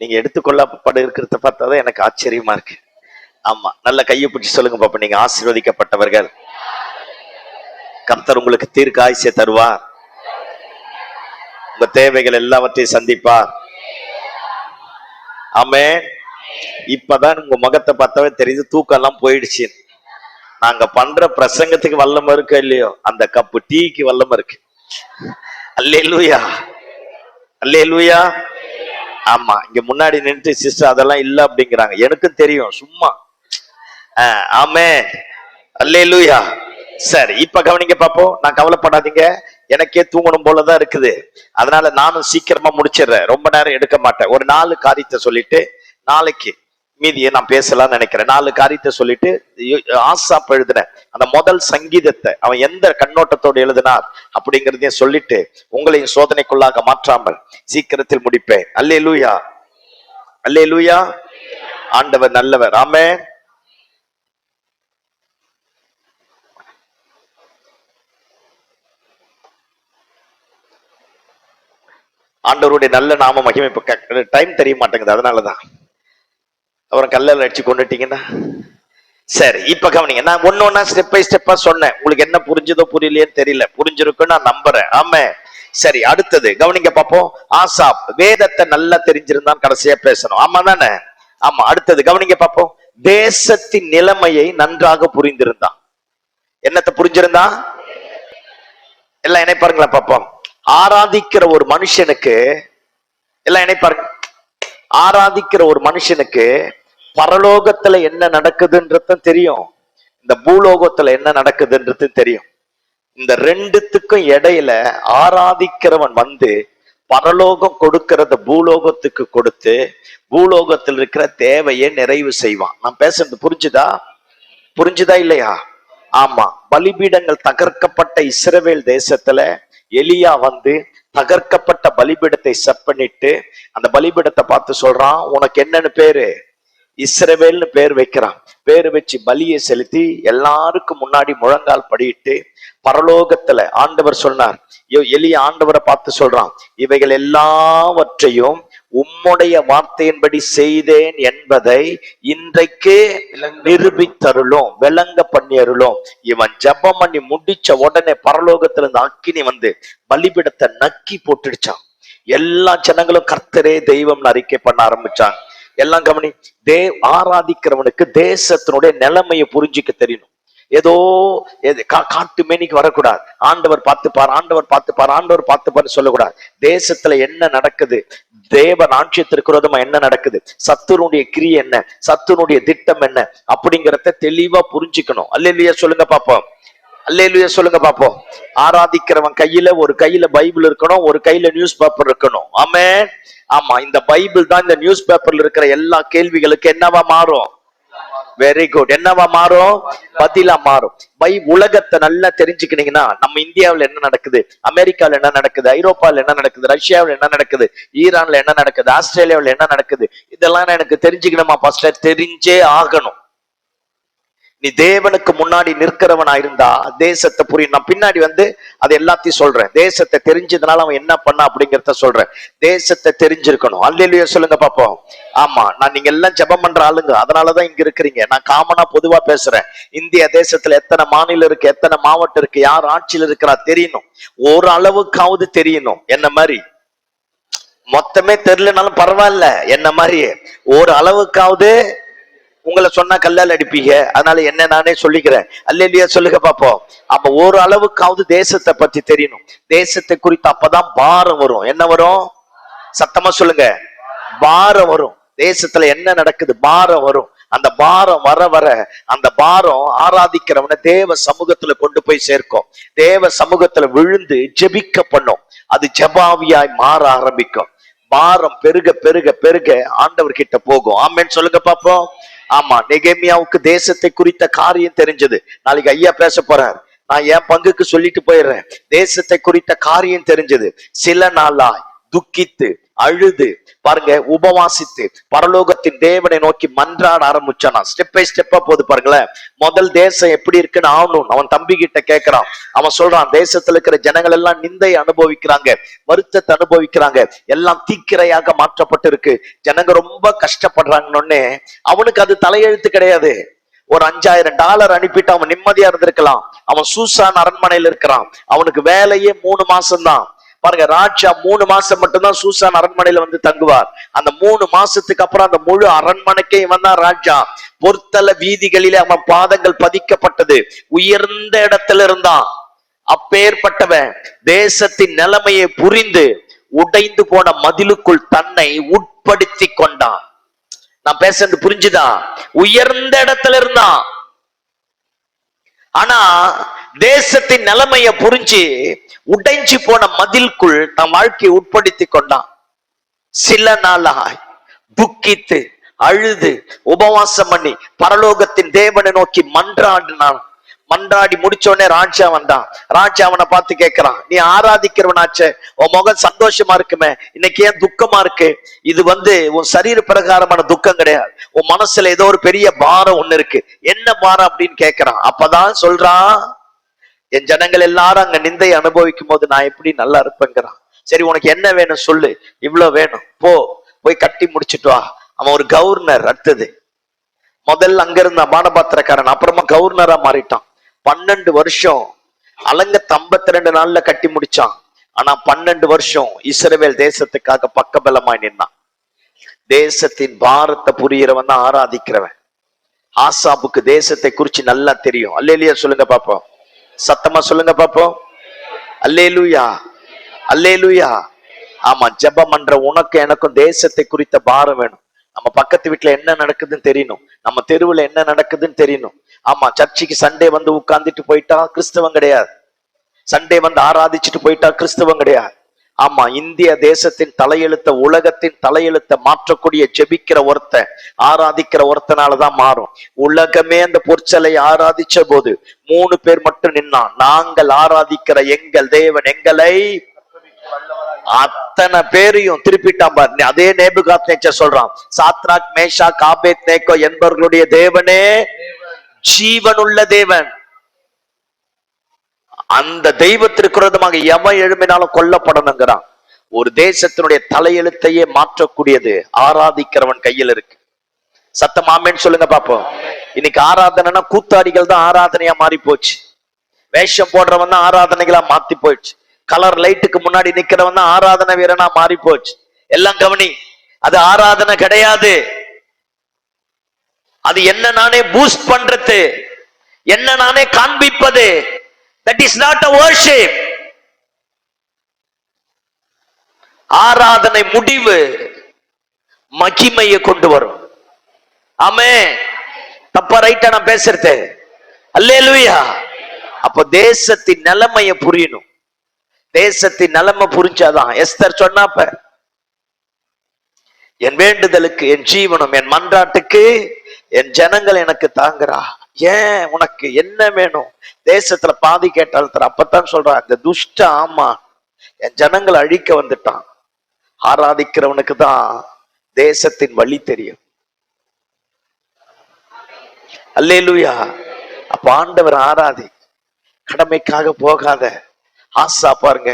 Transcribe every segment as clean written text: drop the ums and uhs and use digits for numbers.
நீங்க எடுத்துக்கொள்ளப்பட இருக்கிறத பார்த்தாதான் எனக்கு ஆச்சரியமா இருக்கு. ஆமா, நல்ல கையை பிடிச்சி சொல்லுங்க பாப்பா, நீங்க ஆசீர்வதிக்கப்பட்டவர்கள். கர்த்தர் உங்களுக்கு தீர்க்காயுசை தருவார். உங்க தேவைகள் எல்லாவற்றையும் சந்திப்பார். ஆமென். இப்பதான் உங்க முகத்தை பார்த்தாவே தெரியுது தூக்கம் எல்லாம் போயிடுச்சு. நாங்க பண்ற பிரசங்கத்துக்கு வல்லமை இருக்கு இல்லையோ, அந்த கப்பு டீக்கு வல்லமை இருக்கு. அல்லேலூயா, அல்லேலூயா. ஆமா, இங்க முன்னாடி நின்று சிஸ்டர் அதெல்லாம் இல்ல அப்படிங்கிறாங்க, எனக்கும் தெரியும் சும்மா. ஆமென், அல்லேலூயா. சரி, இப்ப கவனிங்க பாப்போம். நான் கவலைப்படாதீங்க, எனக்கே தூங்கணும் போலதான் இருக்குது. அதனால நானும் சீக்கிரமா முடிச்சிடுறேன், ரொம்ப நேரம் எடுக்க மாட்டேன். ஒரு 4 காரியத்தை சொல்லிட்டு நாளைக்கு மீதியை நான் பேசலாம்னு நினைக்கிறேன். 4 காரியத்தை சொல்லிட்டு ஆசாப் எழுதின அந்த முதல் சங்கீதத்தை அவன் எந்த கண்ணோட்டத்தோடு எழுதினார் அப்படிங்கிறதையும் சொல்லிட்டு உங்களையும் சோதனைக்குள்ளாக மாற்றாமல் சீக்கிரத்தில் முடிப்பேன். அல்லேலூயா, அல்லேலூயா. ஆண்டவர் நல்லவர். ஆமென். ஆண்டவருடைய நல்ல நாம மகிமை. இப்ப டைம் தெரிய மாட்டேங்குது, அதனாலதான். அப்புறம் கல்லல் அடிச்சு கொண்டுட்டீங்கன்னா சரி. இப்ப கவனிங்க, நான் ஒன்னொன்னா ஸ்டெப் பை ஸ்டெப்பா சொன்னேன். உங்களுக்கு என்ன புரிஞ்சதோ புரியலையேன்னு தெரியல, புரிஞ்சிருக்குன்னு நான் நம்புறேன். ஆமே. சரி, அடுத்தது கவனிங்க பாப்போம். ஆசாப் வேதத்தை நல்லா தெரிஞ்சிருந்தான், கடைசியா பேசணும். ஆமா தானே? ஆமா. அடுத்தது கவனிங்க பாப்போம். தேசத்தின் நிலைமையை நன்றாக புரிந்திருந்தான். என்னத்தை புரிஞ்சிருந்தான்? எல்லாம் இணைப்பாருங்களா பாப்போம். ஆராதிக்கிற ஒரு மனுஷனுக்கு, எல்லாம் இணைப்பாருங்க, ஆராதிக்கிற ஒரு மனுஷனுக்கு பரலோகத்துல என்ன நடக்குதுன்றது தெரியும், இந்த பூலோகத்துல என்ன நடக்குதுன்றது தெரியும். இந்த ரெண்டுத்துக்கும் இடையில ஆராதிக்கிறவன் வந்து பரலோகம் கொடுக்கிறத பூலோகத்துக்கு கொடுத்து பூலோகத்தில் இருக்கிற தேவையை நிறைவு செய்வான். நான் பேசுறது புரிஞ்சுதா? புரிஞ்சுதா இல்லையா? ஆமா. பலிபீடங்கள் தகர்க்கப்பட்ட இஸ்ரவேல் தேசத்துல எலியா வந்து தகர்க்கப்பட்ட பலிபீடத்தை செப்பனிட்டு அந்த பலிபீடத்தை பார்த்து சொல்றான், உனக்கு என்னன்னு பேரு? இஸ்ரவேல்னு பேர் வைக்கிறான். பேரு வச்சு பலியை செலுத்தி எல்லாருக்கும் முன்னாடி முழங்கால் படியிட்டு பரலோகத்துல ஆண்டவர் சொன்னார், எலியா ஆண்டவரை பார்த்து சொல்றான், இவைகள் எல்லாவற்றையும் உம்முடைய வார்த்தையின்படி செய்தேன் என்பதை இன்றைக்கு நிரூபித்தருளும், விளங்க பண்ணி அருளும். இவன் ஜெபம் பண்ணி முடிச்ச உடனே பரலோகத்துல இருந்து அக்கினி வந்து பலிபீடத்தை நக்கி போட்டுடுச்சான். எல்லா ஜனங்களும் கர்த்தரே தெய்வம் அறிக்கை பண்ண ஆரம்பிச்சாங்க. எல்லாம் கவனி. ஆராதிக்கிறவனுக்கு தேசத்தினுடைய நிலைமையை புரிஞ்சுக்க தெரியணும். ஏதோ காட்டு மேனிக்கு வரக்கூடாது. ஆண்டவர் பார்த்துப்பார், ஆண்டவர் பார்த்துப்பார், ஆண்டவர் பார்த்துப்பார்னு சொல்லக்கூடாது. தேசத்துல என்ன நடக்குது, தேவன் ஆட்சியத்திற்கு விரோதமா என்ன நடக்குது, சத்துருடைய கிரியை என்ன, சத்துருடைய திட்டம் என்ன அப்படிங்கிறத தெளிவா புரிஞ்சுக்கணும். அல்லேலூயா சொல்லுங்க பாப்போம். அல்லேலூயா சொல்லுங்க பாப்போம். ஆராதிக்கிறவன் கையில ஒரு கையில பைபிள் இருக்கணும், ஒரு கையில நியூஸ் பேப்பர் இருக்கணும். ஆமென். ஆமா, இந்த பைபிள் தான் இந்த நியூஸ் பேப்பர்ல இருக்கிற எல்லா கேள்விகளுக்கு என்னவா மாறும்? Very good. என்னவா மாறும்? பதிலா மாறும். உலகத்தை நல்லா தெரிஞ்சுக்கிட்டீங்கன்னா நம்ம இந்தியாவில் என்ன நடக்குது, அமெரிக்காவில் என்ன நடக்குது, ஐரோப்பாவில் என்ன நடக்குது, ரஷ்யாவில் என்ன நடக்குது, ஈரான்ல என்ன நடக்குது, ஆஸ்திரேலியாவில் என்ன நடக்குது, இதெல்லாம் எனக்கு தெரிஞ்சுக்கணுமா? ஃபர்ஸ்ட் தெரிஞ்சே ஆகணும். நீ தேவனுக்கு முன்னாடி நிற்கிறவனா இருந்தா தேசத்தை புரியும். நான் பின்னாடி வந்து அது எல்லாத்தையும் சொல்றேன். தேசத்தை தெரிஞ்சதுனால அவன் என்ன பண்ண அப்படிங்கிறத சொல்றேன். தேசத்தை தெரிஞ்சிருக்கணும். அல்லேலூயா சொல்லுங்க பாப்போம். ஆமா, நான் நீங்க எல்லாம் ஜெபம் பண்ற ஆளுங்க, அதனாலதான் இங்க இருக்கிறீங்க. நான் காமனா பொதுவா பேசுறேன். இந்திய தேசத்துல எத்தனை மாநிலம் இருக்கு, எத்தனை மாவட்டம் இருக்கு, யார் ஆட்சியில் இருக்கிறா தெரியணும். ஒரு அளவுக்காவது தெரியணும். என்ன மாதிரி மொத்தமே தெரியலனாலும் பரவாயில்ல, என்ன மாதிரியே ஒரு அளவுக்காவது. உங்களை சொன்னா கல்லால் அடிப்பீங்க, அதனால என்ன நானே சொல்லிக்கிறேன். அல்லேலூயா சொல்லுங்க பாப்போம். அப்ப ஒரு அளவுக்காவது தேசத்தை பத்தி தெரியணும். தேசத்தை குறித்து அப்பதான் பாரம் வரும். என்ன வரும்? சத்தமா சொல்லுங்க. பாரம் வரும். தேசத்துல என்ன நடக்குது பாரம் வரும். அந்த பாரம் வர வர அந்த பாரம் ஆராதிக்கிறவனை தேவ சமூகத்துல கொண்டு போய் சேர்க்கும். தேவ சமூகத்துல விழுந்து ஜெபிக்க பண்ணும். அது ஜெபாவியாய் மாற ஆரம்பிக்கும். பாரம் பெருக பெருக பெருக ஆண்டவர் கிட்ட போகும். ஆமென் சொல்லுங்க பாப்போம். ஆமா, நெகேமியாவுக்கு தேசத்தை குறித்த காரியம் தெரிஞ்சது. நாளைக்கு ஐயா பேச போறார், நான் என் பங்குக்கு சொல்லிட்டு போயிடுறேன். தேசத்தை குறித்த காரியம் தெரிஞ்சது. சில நாளாய் துக்கித்து அழுது பாருங்க, உபவாசித்து பரலோகத்தின் தேவனை நோக்கி மன்றாட ஆரம்பிச்சானா. ஸ்டெப் பை ஸ்டெப்பா போது பாருங்களேன். முதல் தேசம் எப்படி இருக்குன்னு ஆகணும் அவன் தம்பி கிட்ட கேட்கிறான். அவன் சொல்றான், தேசத்துல இருக்கிற ஜனங்கள் எல்லாம் நிந்தை அனுபவிக்கிறாங்க, வருத்தத்தை அனுபவிக்கிறாங்க, எல்லாம் தீக்கிரையாக மாற்றப்பட்டு இருக்கு, ஜனங்க ரொம்ப கஷ்டப்படுறாங்கன்னு. அவனுக்கு அது தலையெழுத்து கிடையாது. ஒரு $5000 அனுப்பிட்டு அவன் நிம்மதியா இருந்திருக்கலாம். அவன் சூசான் அரண்மனையில் இருக்கிறான். அவனுக்கு வேலையே 3 மாசம் தான். பாருங்க, ராஜா 3 மாசம் மட்டும்தான் சூசான் அரண்மனையில வந்து தங்குவார். அந்த 3 மாசத்துக்கு அப்புறம் அந்த முழு அரண்மனைக்கே இவன் தான் ராஜா. பொற்தல வீதிகளிலே அவன் பாதங்கள் பதிக்கப்பட்டது. உயர்ந்த இடத்துல இருந்தான். அப்பேற்பட்டவன் தேசத்தின் நிலைமையை புரிந்து உடைந்து போன மதிலுக்குள் தன்னை உட்படுத்தி கொண்டான். நான் பேசுறது புரிஞ்சுதா? உயர்ந்த இடத்துல இருந்தான். ஆனா தேசத்தின் நிலைமைய புரிஞ்சு உடைஞ்சு போன மதிலுக்குள் தன் வாழ்க்கையை உட்படுத்தி கொண்டான். சில நாளாய் துக்கித்து அழுது உபவாசம் பண்ணி பரலோகத்தின் தேவனை நோக்கி மன்றாடினான். மன்றாடி முடிச்சோடனே ராஜா வந்தான். ராஜா அவனை பார்த்து கேட்கிறான், நீ ஆராதிக்கிறவனாச்சே, உன் முகம் சந்தோஷமா இருக்குமே, இன்னைக்கு ஏன் துக்கமா இருக்கு? இது உன் சரீர பிரகாரமான துக்கம் கிடையாது. உன் மனசுல ஏதோ ஒரு பெரிய பாரம் ஒண்ணு இருக்கு. என்ன பாரம் அப்படின்னு கேட்கிறான். அப்பதான் சொல்றான், என் ஜனங்கள் எல்லாரும் அங்க நிந்தை அனுபவிக்கும் போது நான் எப்படி நல்லா இருப்பேங்கிறான். சரி, உனக்கு என்ன வேணும் சொல்லு. இவ்வளவு வேணும், போய் கட்டி முடிச்சுட்டு வா. அவன் ஒரு கவர்னர். அடுத்தது முதல்ல அங்க இருந்த பானபாத்திரக்காரன், அப்புறமா கவர்னரா மாறிட்டான். 12 வருஷம் அலங்கத்தை 52 நாள்ல கட்டி முடிச்சான். ஆனா 12 வருஷம் இஸ்ரவேல் தேசத்துக்காக பக்கபலமாய் நின்னான். தேசத்தின் பாரத்தை புரியறவன் தான் ஆராதிக்கிறவன். ஆசாப்புக்கு தேசத்தை குறிச்சு நல்லா தெரியும். அல்லேலூயா சொல்லுங்க பாப்போம். சத்தமா சொல்லுங்க பாப்போம். அல்லேலூயா, அல்லேலூயா. ஆமா, ஜெபம் பண்ற உனக்கு எனக்கும் தேசத்தை குறித்த பாரம் வேணும். நம்ம பக்கத்து வீட்டுல என்ன நடக்குதுன்னு தெரியணும். நம்ம தெருவுல என்ன நடக்குதுன்னு தெரியணும். ஆமா, சர்ச்சுக்கு சண்டே வந்து உட்கார்ந்துட்டு போயிட்டா கிறிஸ்தவம் கிடையாது. சண்டே வந்து ஆராதிச்சுட்டு போயிட்டா கிறிஸ்தவம் கிடையாது. ஆமா, இந்திய தேசத்தின் தலையெழுத்த, உலகத்தின் தலையெழுத்த மாற்றக்கூடிய ஜெபிக்கிற ஒருத்தன், ஆராதிக்கிற ஒருத்தனாலதான் மாறும். உலகமே அந்த பொற்சலை ஆராதிச்ச போது 3 பேர் மட்டும் நின்னான். நாங்கள் ஆராதிக்கிற எங்கள் தேவன் எங்களை, அத்தனை பேரையும் திருப்பிட்டான் பாரு. அதே நேபுகாத்நேச்சர் சொல்றான், சாத்ராக் மேஷாக் ஆபேத்நேகோ என்பவர்களுடைய தேவனே ஜீவனுள்ள தேவன். அந்த தெய்வத்திற்கு விரோதமாக எவன் எழும்பினாலும் கொல்லப்படணுங்கிறான். ஒரு தேசத்தினுடைய தலையெழுத்தையே மாற்றக்கூடியது ஆராதிக்கிறவன் கையில் இருக்கு. சத்தம் ஆமேன்னு சொல்லுங்க பாப்போம். இன்னைக்கு ஆராதனைனா கூத்தாடிகள் தான் ஆராதனையா மாறி போச்சு. வேஷம் போடுறவன் தான் ஆராதனைகளா மாத்தி போயிடுச்சு. கலர் லைட்டுக்கு முன்னாடி நிக்கிறவன் தான் ஆராதனை வீரனா மாறி போச்சு. எல்லாம் கவனி, அது ஆராதனை கிடையாது. அது என்ன நானே பூஸ்ட் பண்றது, என்ன நானே காண்பிப்பது. That is not a worship. ஆராதனை முடிவு மகிமையை கொண்டு வரும். ஆமென். தப்பா ரைட்டா நான் பேசுறது? அல்லேலூயா. அப்ப தேசத்தின் நிலைமையை புரியணும். தேசத்தின் நிலைமை புரிஞ்சாதான். எஸ்தர் சொன்னாப்ப, என் வேண்டுதலுக்கு, என் ஜீவனம், என் மன்றாட்டுக்கு என் ஜனங்கள் எனக்கு தாங்குறா. ஏன், உனக்கு என்ன வேணும்? தேசத்துல பாதி கேட்டால் தர. அப்பதான் சொல்றான், இந்த துஷ்ட ஆமா என் ஜனங்களை அழிக்க வந்துட்டான். ஆராதிக்கிறவனுக்கு தான் தேசத்தின் வழி தெரியும். அல்லேலூயா. அப்ப ஆண்டவர் ஆராதி, கடமைக்காக போகாத. ஆசா பாருங்க,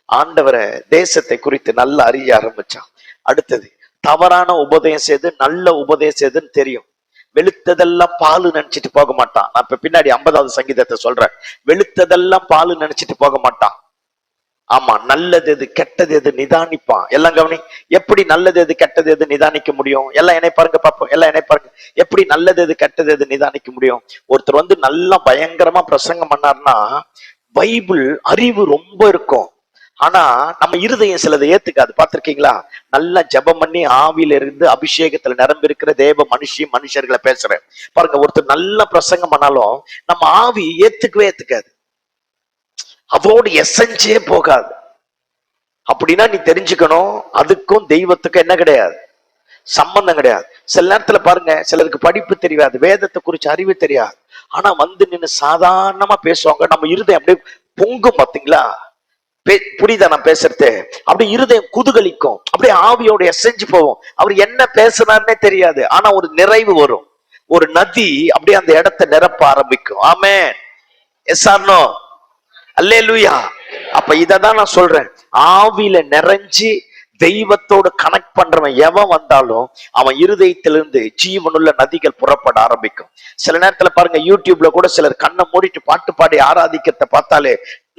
ஆண்டவரை தேசத்தை குறித்து நல்லா அறிய ஆரம்பிச்சான். அடுத்தது தவறான உபதேசம் எது, நல்ல உபதேசம் எதுன்னு தெரியும். வெளுத்ததெல்லாம் பாலு நினைச்சிட்டு போக மாட்டான். நான் இப்ப பின்னாடி 50வது சங்கீதத்தை சொல்றேன். வெளுத்ததெல்லாம் பாலு நினைச்சிட்டு போக மாட்டான். ஆமா, நல்லது எது கெட்டது எது நிதானிப்பான். எல்லாம் கவனி, எப்படி நல்லது எது கெட்டது எது நிதானிக்க முடியும்? எல்லாம் என்னை பாருங்க பாப்போம். எல்லாம் என்னை பாருங்க, எப்படி நல்லது எது கெட்டது எது நிதானிக்க முடியும்? ஒருத்தர் நல்லா பயங்கரமா பிரசங்கம் பண்ணார்னா பைபிள் அறிவு ரொம்ப இருக்கும். ஆனா நம்ம இருதயம் சிலதை ஏத்துக்காது. பார்த்திருக்கீங்களா? நல்லா ஜெபம் பண்ணி ஆவியில இருந்து அபிஷேகத்துல நிரம்பி இருக்கிற தேவ மனுஷர்களை பேசுறேன் பாருங்க. ஒருத்தர் நல்ல பிரசங்கம் பண்ணாலும் நம்ம ஆவி ஏத்துக்காது. அதோடு எசஞ்சே போகாது. அப்படின்னா நீ தெரிஞ்சுக்கணும், அதுக்கும் தெய்வத்துக்கும் என்ன கிடையாது, சம்பந்தம் கிடையாது. சில நேரத்துல பாருங்க, சிலருக்கு படிப்பு தெரியாது, வேதத்தை குறிச்சு அறிவு தெரியாது. ஆனா நின்னு சாதாரணமா பேசுவாங்க. நம்ம இருதயம் அப்படியே பொங்கும். பாத்தீங்களா? புரியுதா நான் பேசுறது? அப்படி இருதயம் குதூகலிக்கும், அப்படியே ஆவியோட எசைஞ்சு போவோம். அவர் என்ன பேசுனாருன்னே தெரியாது, ஆனா ஒரு நிறைவு வரும். ஒரு நதி அப்படியே அந்த இடத்தை நிரப்ப ஆரம்பிக்கும். Amen. Yes or no? Hallelujah. அப்ப இததான் நான் சொல்றேன், ஆவியில நிறைஞ்சு தெய்வத்தோடு கனெக்ட் பண்றவன் எவன் வந்தாலும் அவன் இருதயத்திலிருந்து ஜீவனுள்ள நதிகள் புறப்பட ஆரம்பிக்கும். சில நேரத்துல பாருங்க, யூடியூப்ல கூட சிலர் கண்ணை மூடிட்டு பாட்டு பாடி ஆராதிக்கிறத பார்த்தாலே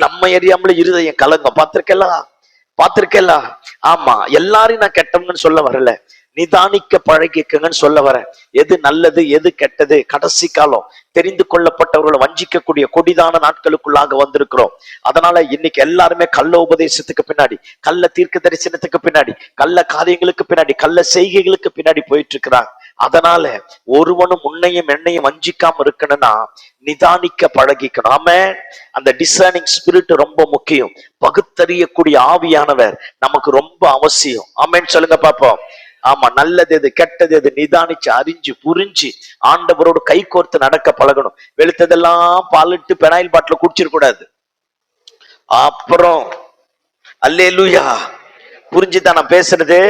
நம்ம எரியாமல இருதயம் கலங்கும். பார்த்திருக்கேன். ஆமா, எல்லாரையும் நான் கெட்டவங்கன்னு சொல்ல வரல, நிதானிக்க பழகிக்கங்கன்னு சொல்ல வரேன். எது நல்லது எது கெட்டது, கடைசி காலம் தெரிந்து கொள்ளப்பட்டவர்களை வஞ்சிக்கக்கூடிய கொடிதான நாட்களுக்குள்ளாக வந்திருக்கிறோம். அதனால இன்னைக்கு எல்லாருமே கள்ள உபதேசத்துக்கு பின்னாடி, கள்ள தீர்க்க தரிசனத்துக்கு பின்னாடி, கள்ள காரியங்களுக்கு பின்னாடி, கள்ள செய்கைகளுக்கு பின்னாடி போயிட்டு இருக்கிறாங்க. அதனால ஒருவனும் உன்னையும் என்னையும் வஞ்சிக்காம இருக்கணும்னா நிதானிக்க பழகிக்கணும். ஆமென். அந்த டிசர்னிங் ஸ்பிரிட் ரொம்ப முக்கியம். பகுத்தறியக்கூடிய ஆவியானவர் நமக்கு ரொம்ப அவசியம். ஆமென் சொல்லுங்க பாப்போம். ஆமா, நல்லது எது கெட்டது எது நிதானிச்சு அறிஞ்சு புரிஞ்சு ஆண்டவரோடு கை கோர்த்து நடக்க பழகணும். வெளுத்ததெல்லாம் பாலிட்டு பெனாயில் பாட்டில குடிச்சிடக்கூடாது. அப்புறம் அல்லேலூயா, புரிஞ்சுதான் நான் பேசுறது?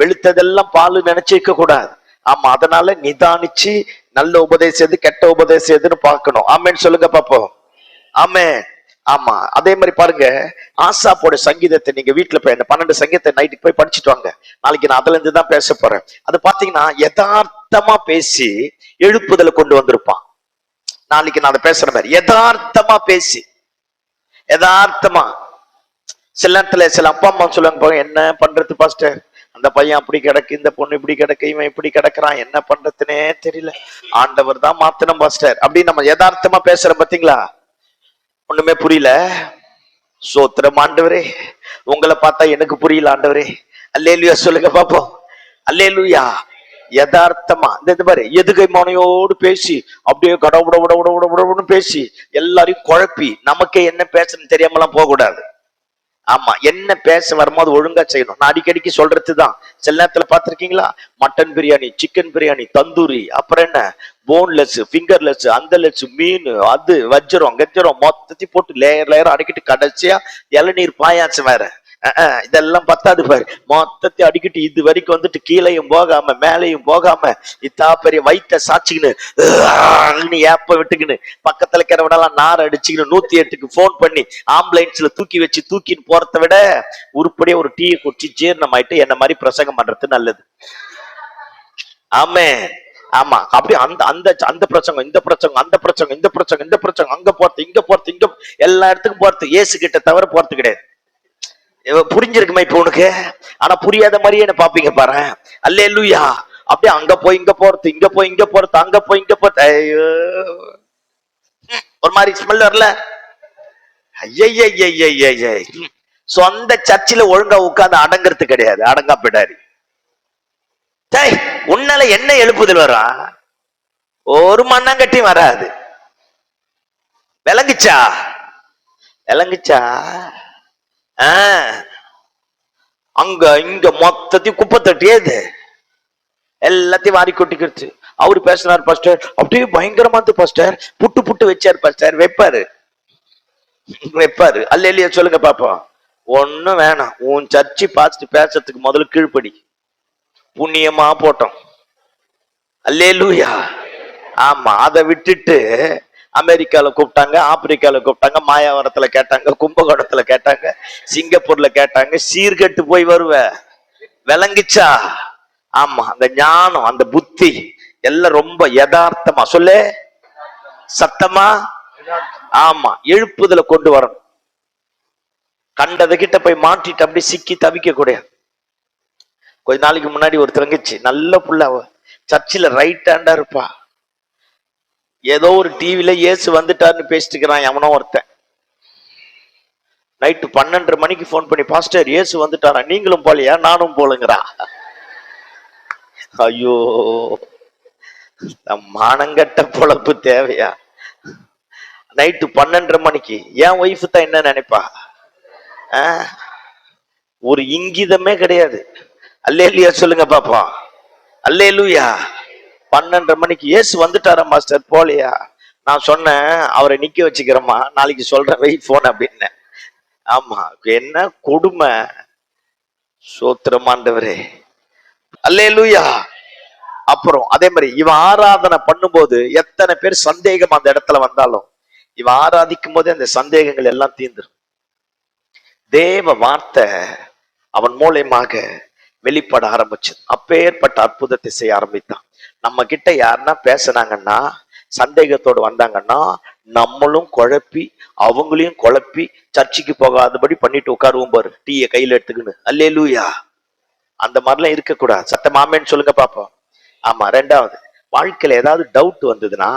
வெளுத்ததெல்லாம் பால் நினைச்சிருக்க கூடாது. ஆமா, அதனால நிதானிச்சு நல்ல உபதேசம் எது கெட்ட உபதேசம் எதுன்னு பார்க்கணும். ஆமென் சொல்லுங்க பாப்போம். ஆமென். ஆமா, அதே மாதிரி பாருங்க, ஆசாப்போட சங்கீதத்தை நீங்க வீட்டுல போய் அந்த 12 சங்கீதத்தை நைட்டுக்கு போய் படிச்சுட்டு வாங்க. நாளைக்கு நான் அதுல இருந்து தான் பேச போறேன். அது பாத்தீங்கன்னா யதார்த்தமா பேசி எழுப்புதலை கொண்டு வந்திருப்பான். நாளைக்கு நான் அதை பேசுற மாதிரி யதார்த்தமா பேசி, யதார்த்தமா. சில நேரத்துல சில அப்பா அம்மா சொல்லுவாங்க, என்ன பண்றது பாஸ்டர், அந்த பையன் அப்படி கிடக்கு, இந்த பொண்ணு இப்படி கிடக்கு, இவன் இப்படி கிடக்குறான், என்ன பண்றதுன்னே தெரியல, ஆண்டவர் தான் மாத்தணும் பாஸ்டர் அப்படின்னு நம்ம யதார்த்தமா பேசுறோம். பாத்தீங்களா? ஒண்ணுமே புரியல. சோத்திரம் ஆண்டவரே, உங்களை பார்த்தா எனக்கு புரியல ஆண்டவரே. அல்லேலூயா சொல்லுங்க பாப்போம். அல்லேலூயா. யதார்த்தமா இந்த மாதிரி எதுகை மனையோடு பேசி அப்படியே கடவுட பேசி எல்லாரையும் குழப்பி நமக்கே என்ன பேசணும்னு தெரியாமலாம் போக கூடாது. ஆமா, என்ன பேச வரும்போது ஒழுங்கா செய்யணும். நான் அடிக்கடிக்கு சொல்றதுதான். சில நேரத்துல பாத்திருக்கீங்களா, மட்டன் பிரியாணி, சிக்கன் பிரியாணி, தந்தூரி, அப்புறம் என்ன போன்லெஸ், ஃபிங்கர்லெஸ், அந்த லெஸ், மீன், அது வஜ்ஜரம் கஜ்ஜரம் மொத்தத்தையும் போட்டு லேயர் லேயர் அடிக்கிட்டு கடைசியா இளநீர் பாயாச்சு வேற. இதெல்லாம் பத்தாது பாரு, மொத்தத்தை அடிக்கிட்டு இது வரைக்கும் வந்துட்டு கீழையும் போகாம மேலையும் போகாம இத்தா பெரிய வயிற்ற சாச்சுக்கின்னு ஏப்ப விட்டுக்கின்னு பக்கத்துல இருக்கிறவனெல்லாம் நார் அடிச்சுக்கின்னு 108க்கு போன் பண்ணி ஆம்புலன்ஸ்ல தூக்கி வச்சு தூக்கின்னு போறதை விட உருப்படியா ஒரு டீயை குடிச்சு ஜீரணமாயிட்டு என்ன மாதிரி பிரசங்கம் பண்றது நல்லது. ஆமே. ஆமா, அப்படி அந்த அந்த அந்த பிரச்சங்கம், இந்த பிரச்சங்கம், அந்த பிரச்சங்கம், இந்த பிரச்சங்கம், இந்த பிரச்சங்கம், அங்க போறது, இங்க போறது, இங்க எல்லா இடத்துக்கும் போறது, ஏசு கிட்ட தவிர போறது கிடையாது. புரிஞ்சிருக்குமா இப்ப உனக்கு? ஆனா புரியாத மாதிரியே என்ன பாப்பீங்க பாரு. அல்லேலூயா. அப்படியே அங்க போய் இங்க போறது, இங்க போய் இங்க போறது, அங்க போய் இங்க போறது. ஐயோ, ஒரு மாதிரி ஸ்மெல் வரல. ஐய, சொந்த சர்ச்சில் ஒழுங்கா உட்கார்ந்து அடங்குறது கிடையாது. அடங்கா பிடாரி. உன்னால என்ன எழுப்புதல் வரா? ஒரு மண்ணாங்கட்டி வராது. விளங்குச்சா? அங்க இங்க மொத்தத்தையும் குப்பை தட்டியது எல்லாத்தையும் வாரி கொட்டிக்கிடுச்சு. அவரு பேசினார் பாஸ்டர், அப்படியே பயங்கரமா இருந்து பாஸ்டர், புட்டு வச்சாரு பாஸ்டர். வைப்பாரு. அல்லேலூயா சொல்லுங்க பாப்போம். ஒண்ணும் வேணாம், உன் சர்ச்சி பார்த்துட்டு பேசுறதுக்கு முதல்ல கீழ்ப்படி. புண்ணியமா போட்டோம். அல்லேலூயா. ஆமா, அதை விட்டுட்டு அமெரிக்கால கூப்பிட்டாங்க, ஆப்பிரிக்கால கூப்பிட்டாங்க, மாயாவரத்துல கேட்டாங்க, கும்பகோணத்துல கேட்டாங்க, சிங்கப்பூர்ல கேட்டாங்க, சீர்கெட்டு போய் வருவ. விளங்குச்சா? ஆமா, அந்த ஞானம், அந்த புத்தி எல்லாம் ரொம்ப யதார்த்தமா சொல்லு, சத்தமா. ஆமா, எழுப்புதல கொண்டு வரணும். கண்டது கிட்ட போய் மாட்டிட்டு அப்படி சிக்கி தவிக்க கூடாது. கொஞ்ச நாளைக்கு முன்னாடி ஒரு தங்கச்சி, நல்ல புள்ள, சர்ச்சில் ரைட் ஹேண்டா இருப்பா. ஏதோ ஒரு டிவில இயேசு வந்துட்டாருன்னு பேசிட்டு இருக்கிறான் எவனோ ஒருத்தன். நைட்டு 12:30 மணிக்கு போன் பண்ணி, பாஸ்டர் இயேசு வந்துட்டாரா, நீங்களும் போலையா? நானும் போலுங்கிறா. ஐயோ, மானங்கட்ட பொழப்பு தேவையா? நைட்டு 12:30 மணிக்கு என் ஒய்ஃப் தான் என்ன நினைப்பா? ஒரு இங்கிதமே கிடையாது. அல்லேலூயா சொல்லுங்க பாப்பா. அல்லேலூயா. 12:30 மணிக்கு இயேசு வந்துட்டாரா மாஸ்டர், போலையா? நான் சொன்னேன், அவரை நிக்க வச்சுக்கிறேம்மா, நாளைக்கு சொல்றேன், வெயிட் போன் அப்படின்னு. ஆமா, என்ன கொடுமை. சோத்திரம் ஆண்டவரே, அல்லேலூயா. அப்புறம் அதே மாதிரி இவன் ஆராதனை பண்ணும்போது எத்தனை பேர் சந்தேகம் அந்த இடத்துல வந்தாலும் இவன் ஆராதிக்கும் போதே அந்த சந்தேகங்கள் எல்லாம் தீர்ந்துரும். தேவ வார்த்தை அவன் மூலயமாக வெளிப்பட ஆரம்பிச்சது. அப்பேற்பட்ட அற்புதத்தை செய்ய ஆரம்பித்தான். நம்ம கிட்ட யாருன்னா பேசினாங்கன்னா, சந்தேகத்தோடு வந்தாங்கன்னா, நம்மளும் குழப்பி அவங்களையும் குழப்பி சர்ச்சுக்கு போகாதபடி பண்ணிட்டு உட்காருவோம் பாரு, டீயை கையில எடுத்துக்கின்னு. அல்லேலூயா. அந்த மாதிரிலாம் இருக்கக்கூடாது. சத்தம் ஆமேன்னு சொல்லுங்க பாப்போம். ஆமா. ரெண்டாவது, வாழ்க்கையில ஏதாவது டவுட் வந்ததுன்னா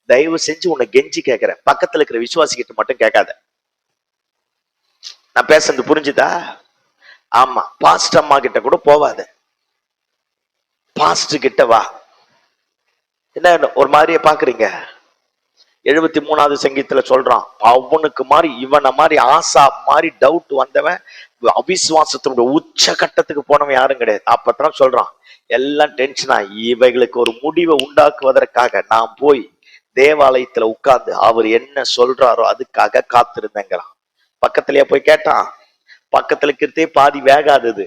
தயவு செஞ்சு உன்னை கெஞ்சி கேட்கிறேன், பக்கத்துல இருக்கிற விசுவாசிக்கிட்ட மட்டும் கேட்காத. நான் பேசுறது புரிஞ்சுதா? ஆமா. பாஸ்ட் அம்மா கிட்ட கூட போவாத, பாஸ்ட் கிட்ட வா. என்ன ஒரு மாதிரியே பாக்குறீங்க? 73வது சங்கீதத்துல சொல்றான், அவனுக்கு மாதிரி இவனை மாதிரி ஆசா மாதிரி டவுட் வந்தவன், அவிசுவாசத்தினுடைய உச்ச கட்டத்துக்கு போனவன் யாரும் கிடையாது. அப்பதான் சொல்றான், எல்லாம் டென்ஷனா இவைகளுக்கு ஒரு முடிவை உண்டாக்குவதற்காக நான் போய் தேவாலயத்துல உட்கார்ந்து அவர் என்ன சொல்றாரோ அதுக்காக காத்திருந்தேங்கிறான். பக்கத்துலயே போய் கேட்டான், பக்கத்துல இருக்கிறதே பாதி வேகாதது.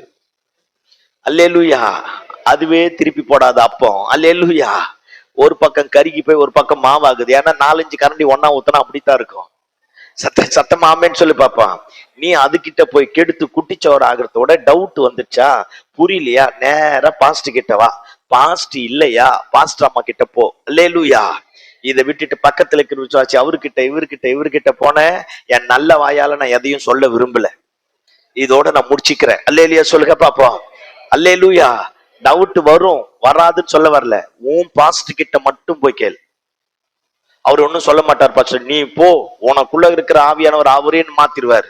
அல்லேலூயா. அதுவே திருப்பி போடாத அப்போ. அல்லேலூயா. ஒரு பக்கம் கருகி போய் ஒரு பக்கம் மாவாகுது. ஏன்னா 4-5 கரண்டி ஒன்னா ஊத்தினா அப்படித்தான் இருக்கும். சத்தமா ஆமேன்னு சொல்லி பாப்பான். நீ அதுகிட்ட போய் கெடுத்து குட்டிச்சோர் ஆகிறதோட டவுட் வந்துச்சா, புரியலையா, நேரா பாஸ்ட் கிட்ட வா. பாஸ்ட் இல்லையா, பாஸ்ட் அம்மா கிட்ட போ. அல்லேலூயா. இதை விட்டுட்டு பக்கத்துல இருக்கிற விசுவாசி அவர்கிட்ட இவர்கிட்ட போன, என் நல்ல வாயால நான் எதையும் சொல்ல விரும்பல, இதோட நான் முடிச்சுக்கிறேன். அல்லேலூயா சொல்லுங்க பாப்போம். அல்லேலூயா. டவுட் வரும், வராதுன்னு சொல்ல வரல. உன் பாஸ்ட் கிட்ட மட்டும் போய் கேள். அவர் ஒன்னும் சொல்ல மாட்டார் பாஸ்டர், நீ போ, உனக்குள்ள இருக்கிற ஆவியானவர் அவரேன்னு மாத்திருவார்.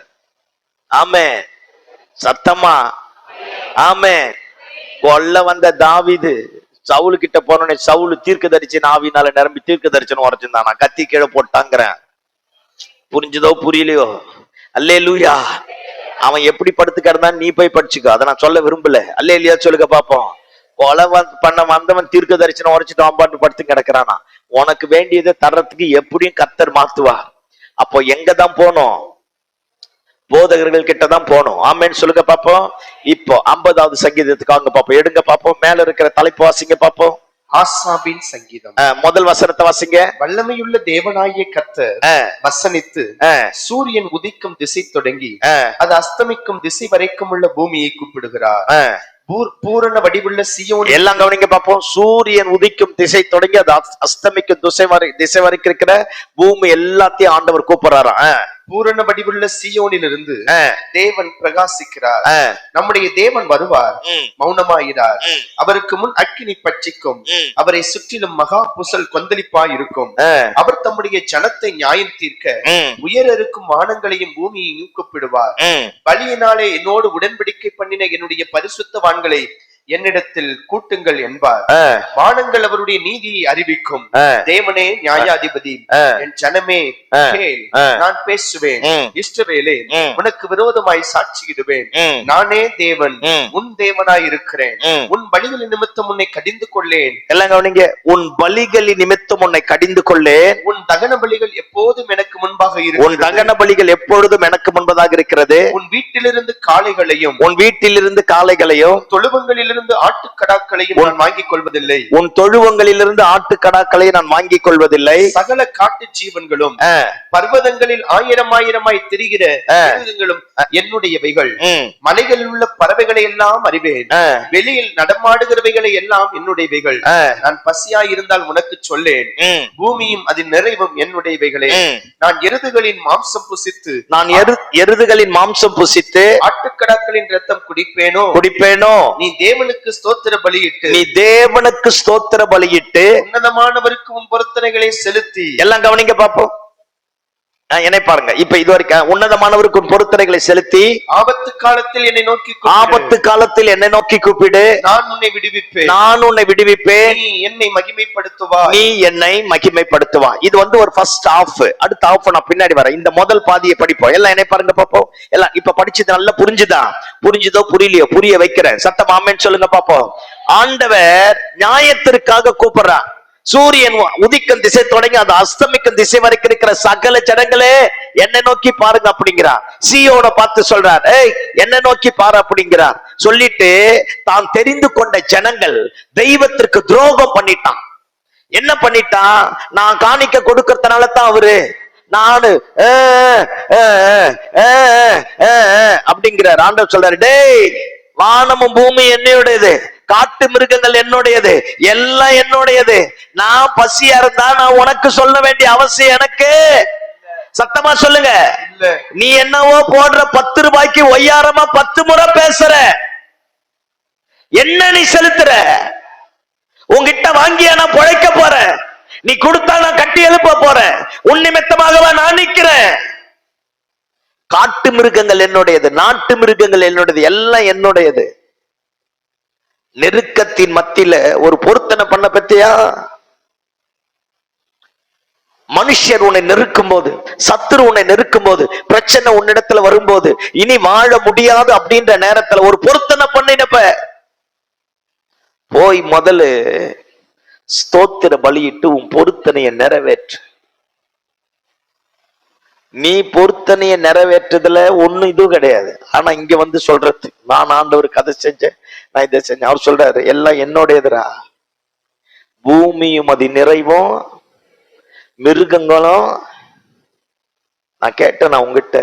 ஆமே. சத்தமா ஆமே. கொல்ல வந்த தாவீது சவுலு கிட்ட போனோடனே சவுலு தீர்க்க தரிசன ஆவினால நிரம்பி தீர்க்க தரிசனம் உரைச்சிருந்தான். நான் கத்தி கீழே போட்டாங்கிறேன். புரிஞ்சதோ புரியலையோ? அல்லேலூயா. அவன் எப்படி படுத்து கிடந்தான் நீ போய் படிச்சுக்கோ, அதை நான் சொல்ல விரும்பல. அல்லேலூயா சொல்லுங்க பாப்போம். கொலை பண்ண வந்தவன் தீர்க்க தரிசனம் உரைச்சிட்டு அவன் படுத்து கிடக்குறானா. உனக்கு வேண்டியதை தர்றதுக்கு எப்படியும் கர்த்தர் மாத்துவார். அப்போ எங்க தான் போனோம்? போதகர்கள் கிட்டதான் போனோம். ஆமேன்னு சொல்லுங்க பாப்போம். இப்போ 50வது சங்கீதத்துக்கு வாங்க பாப்போம். எடுங்க பாப்போம். மேல இருக்கிற தலைப்பு வாசிங்க பாப்போம். ஆசாபின் சங்கீதம். முதல் வசனத்தை வாசிங்க. வல்லமையுள்ள தேவனாகிய கர்த்தர் வசனித்து சூரியன் உதிக்கும் திசை தொடங்கி அது அஸ்தமிக்கும் திசை வரைக்கும் உள்ள பூமியை கூப்பிடுகிறார். பூரண வடிவுள்ள சீயோன். எல்லாம் கவனிங்க பாப்போம். சூரியன் உதிக்கும் திசை தொடங்கி அது அஸ்தமிக்கும் திசை வரைக்கும் இருக்கிற பூமி எல்லாத்தையும் ஆண்டவர் கூப்பிடுறாராம். பூரண வடிவுள்ள சீயோனிலிருந்து தேவன் பிரகாசிக்கிறார். நம்முடைய தேவன் வருவார், மௌனமாயிரார். அவருக்கு முன் அக்கினி பட்சிக்கும், அவரை சுற்றிலும் மகா புசல் கொந்தளிப்பாய் இருக்கும். அவர் தம்முடைய ஜனத்தை நியாயம் தீர்க்க உயர இருக்கும் வானங்களையும் பூமியையும் கூப்பிடுவார். பலியினாலே என்னோடு உடன்படிக்கை பண்ணின என்னுடைய பரிசுத்தவான்களை என்னிடத்தில் கூட்டுங்கள் என்பார். வானங்கள் அவருடைய நீதியை அறிவிக்கும். தேவனே நியாயாதிபதி, என் ஜனமே கேள், நான் பேசுவேன். இஸ்ரவேலே, உனக்கு விரோதமாய் சாட்சியிடுவேன். நானே தேவன், உன் தேவனாய் இருக்கிறேன். உன் பலிகளின் நிமித்தம் உன்னை கடிந்து கொள்ளேன். எல்லாம் கவனிங்க. உன் பலிகளின் நிமித்தம் உன்னை கடிந்து கொள்ளேன். உன் தகன பலிகள் எப்போதும் எனக்கு முன்பாக இருக்கிறது. உன் தகன பலிகள் எப்பொழுதும் எனக்கு முன்பதாக இருக்கிறது. உன் வீட்டிலிருந்து காளைகளையும் தொழுவங்களில் ஆட்டுக்கடாக்களையும் நான் வாங்கிக் கொள்வதில்லை. உன் தொழுவங்களிலிருந்து ஆட்டுக்கடாக்களை நான் வாங்கிக் கொள்வதில்லை. சகல காட்டு ஜீவன்களும் பர்வதங்களில் ஆயிரமாய் திரிகிற மிருகங்களும் என்னுடையவைகள். மலைகளில் உள்ள பறவைகளை எல்லாம் அறிவேன். வெளியில் நடமாடுகிறவைகளை எல்லாம் என்னுடையவைகள். நான் பசியாய் இருந்தால் உனக்கு சொல்லேன். பூமியும் அதன் நிறைவும் என்னுடையவைகளே. நான் எருதுகளின் மாம்சம் புசித்து ஆட்டுக்கடாக்களின் ரத்தம் குடிப்பேனோ. நீ தேவனுக்கு ஸ்தோத்திர பலியிட்டு உன்னதமானவருக்கு உன் பொருத்தனைகளை செலுத்தி. எல்லாம் கவனிங்க பாப்போம். என்னை பாருங்க. இப்ப இது வரைக்கும் உன்னதமானவருக்கு உன் பொருத்தனைகளை செலுத்தி ஆபத்து காலத்தில் என்னை நோக்கி கூப்பிடு, நான் உன்னை விடுவிப்பேன். நீ என்னை மகிமைப்படுத்துவாய். இது ஒரு ஃபர்ஸ்ட் ஆஃப். அடுத்த ஆஃப் நான் பின்னாடி வரேன். இந்த முதல் பாதியை படிப்போம். எல்லாம் என்னை பாருங்க பாப்போம். எல்லாம் இப்ப படிச்சது நல்லா புரிஞ்சுதோ புரியலையோ? புரிய வைக்கிறேன். சத்தம் ஆமென் சொல்லுங்க பாப்போம். ஆண்டவர் நியாயத்திற்காக கூப்பிடுறான். சூரியன் உதிக்கும் திசை தொடங்கி அது அஸ்தமிக்கும் திசை வரைக்கும் இருக்கிற சகல ஜனங்களே என்னை நோக்கி பாருங்க அப்படிங்கிறார். சீயோனை பார்த்து சொல்றார், ஏய் என்னை நோக்கி பாரு அப்படிங்கிறார். சொல்லிட்டு தான் தெரிந்து கொண்ட ஜனங்கள் தெய்வத்திற்கு துரோகம் பண்ணிட்டான். என்ன பண்ணிட்டான்? நான் காணிக்க கொடுக்கறதுனால தான் அவரு நானு அப்படிங்கிறார். ஆண்டவர் சொல்றாரு, டேய் வானமும் பூமி என்னுடையது, காட்டு மிருகங்கள் என்னுடையது, எல்லாம் என்னுடையது. நான் பசியா இருந்தா நான் உனக்கு சொல்ல வேண்டிய அவசியம் எனக்கு? சத்தமா சொல்லுங்க. நீ என்னவோ போடுற 10 ரூபாய்க்கு ஒய்யாரமா 10 முறை பேசுற. என்ன நீ செலுத்துற? உன்கிட்ட வாங்கியா நான் பொழைக்க போறேன்? நீ கொடுத்தா நான் கட்டி எழுப்ப போறேன். உன் நிமித்தமாகவா நான் நிக்கிறேன்? காட்டு மிருகங்கள் என்னுடையது, நாட்டு மிருகங்கள் என்னுடையது, எல்லாம் என்னுடையது. நெருக்கத்தின் மத்தியில ஒரு பொருத்தனை பண்ண பத்தியா? மனுஷர் உன்னை நெருக்கும் போது, சத்துரு உன்னை நெருக்கும் போது, பிரச்சனை உன்னிடத்துல வரும்போது, இனி வாழ முடியாது அப்படின்ற நேரத்துல ஒரு பொருத்தனை பண்ணினப்ப போய் முதல்ல ஸ்தோத்திர பலியிட்டு உன் பொருத்தனையை நிறைவேற்று. நீ பொருத்தனைய நிறைவேற்றதுல ஒண்ணும் இது கிடையாது. ஆனா இங்க வந்து சொல்றது, நான் ஆண்டவருக்கு அதை செஞ்சேன், நான் இதை செஞ்சேன். அவர் சொல்றாரு, எல்லாம் என்னுடையதுரா. பூமியும் அது நிறைவும் மிருகங்களும். நான் கேட்டேன், நான் உங்ககிட்ட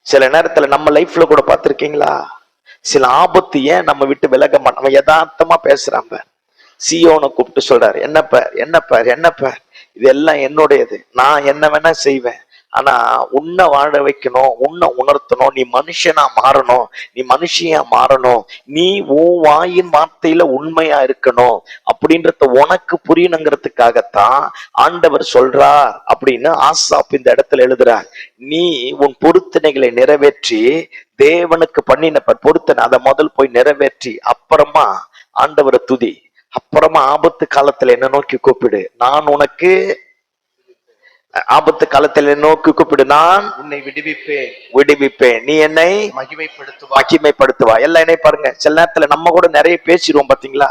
சில நேரத்துல நம்ம லைஃப்ல கூட பார்த்திருக்கீங்களா? சில ஆபத்து ஏன் நம்ம விட்டு விலக மாட்டோம்? யதார்த்தமா பேசுறாங்க. சீயோனை கூப்பிட்டு சொல்றாரு, என்னப்ப இதெல்லாம் என்னுடையது, நான் என்ன வேணா செய்வேன். ஆனா உன்னை வாழ வைக்கணும், உன்னை உணர்த்தணும், நீ மனுஷனா மாறணும், நீ மனுஷியா மாறணும், நீ உன் வாயின் வார்த்தையில உண்மையா இருக்கணும் அப்படின்றத உனக்கு புரியணுங்கிறதுக்காகத்தான் ஆண்டவர் சொல்றார் அப்படின்னு ஆசாப் இந்த இடத்துல எழுதுறார். நீ உன் பொருத்தனைகளை நிறைவேற்றி தேவனுக்கு பண்ணின பொருத்தனை அதை முதல் போய் நிறைவேற்றி அப்புறமா ஆண்டவரை துதி. அப்புறமா ஆபத்து காலத்துல என்ன நோக்கி கூப்பிடு, நான் உனக்கு ஆபத்து காலத்துல நோக்கி கூப்பிடு, நான் உன்னை விடுவிப்பேன், நீ என்னை மகிமைப்படுத்துவா. எல்லாம் என்னை பாருங்க. சில நேரத்துல நம்ம கூட நிறைய பேசிடுவோம் பாத்தீங்களா?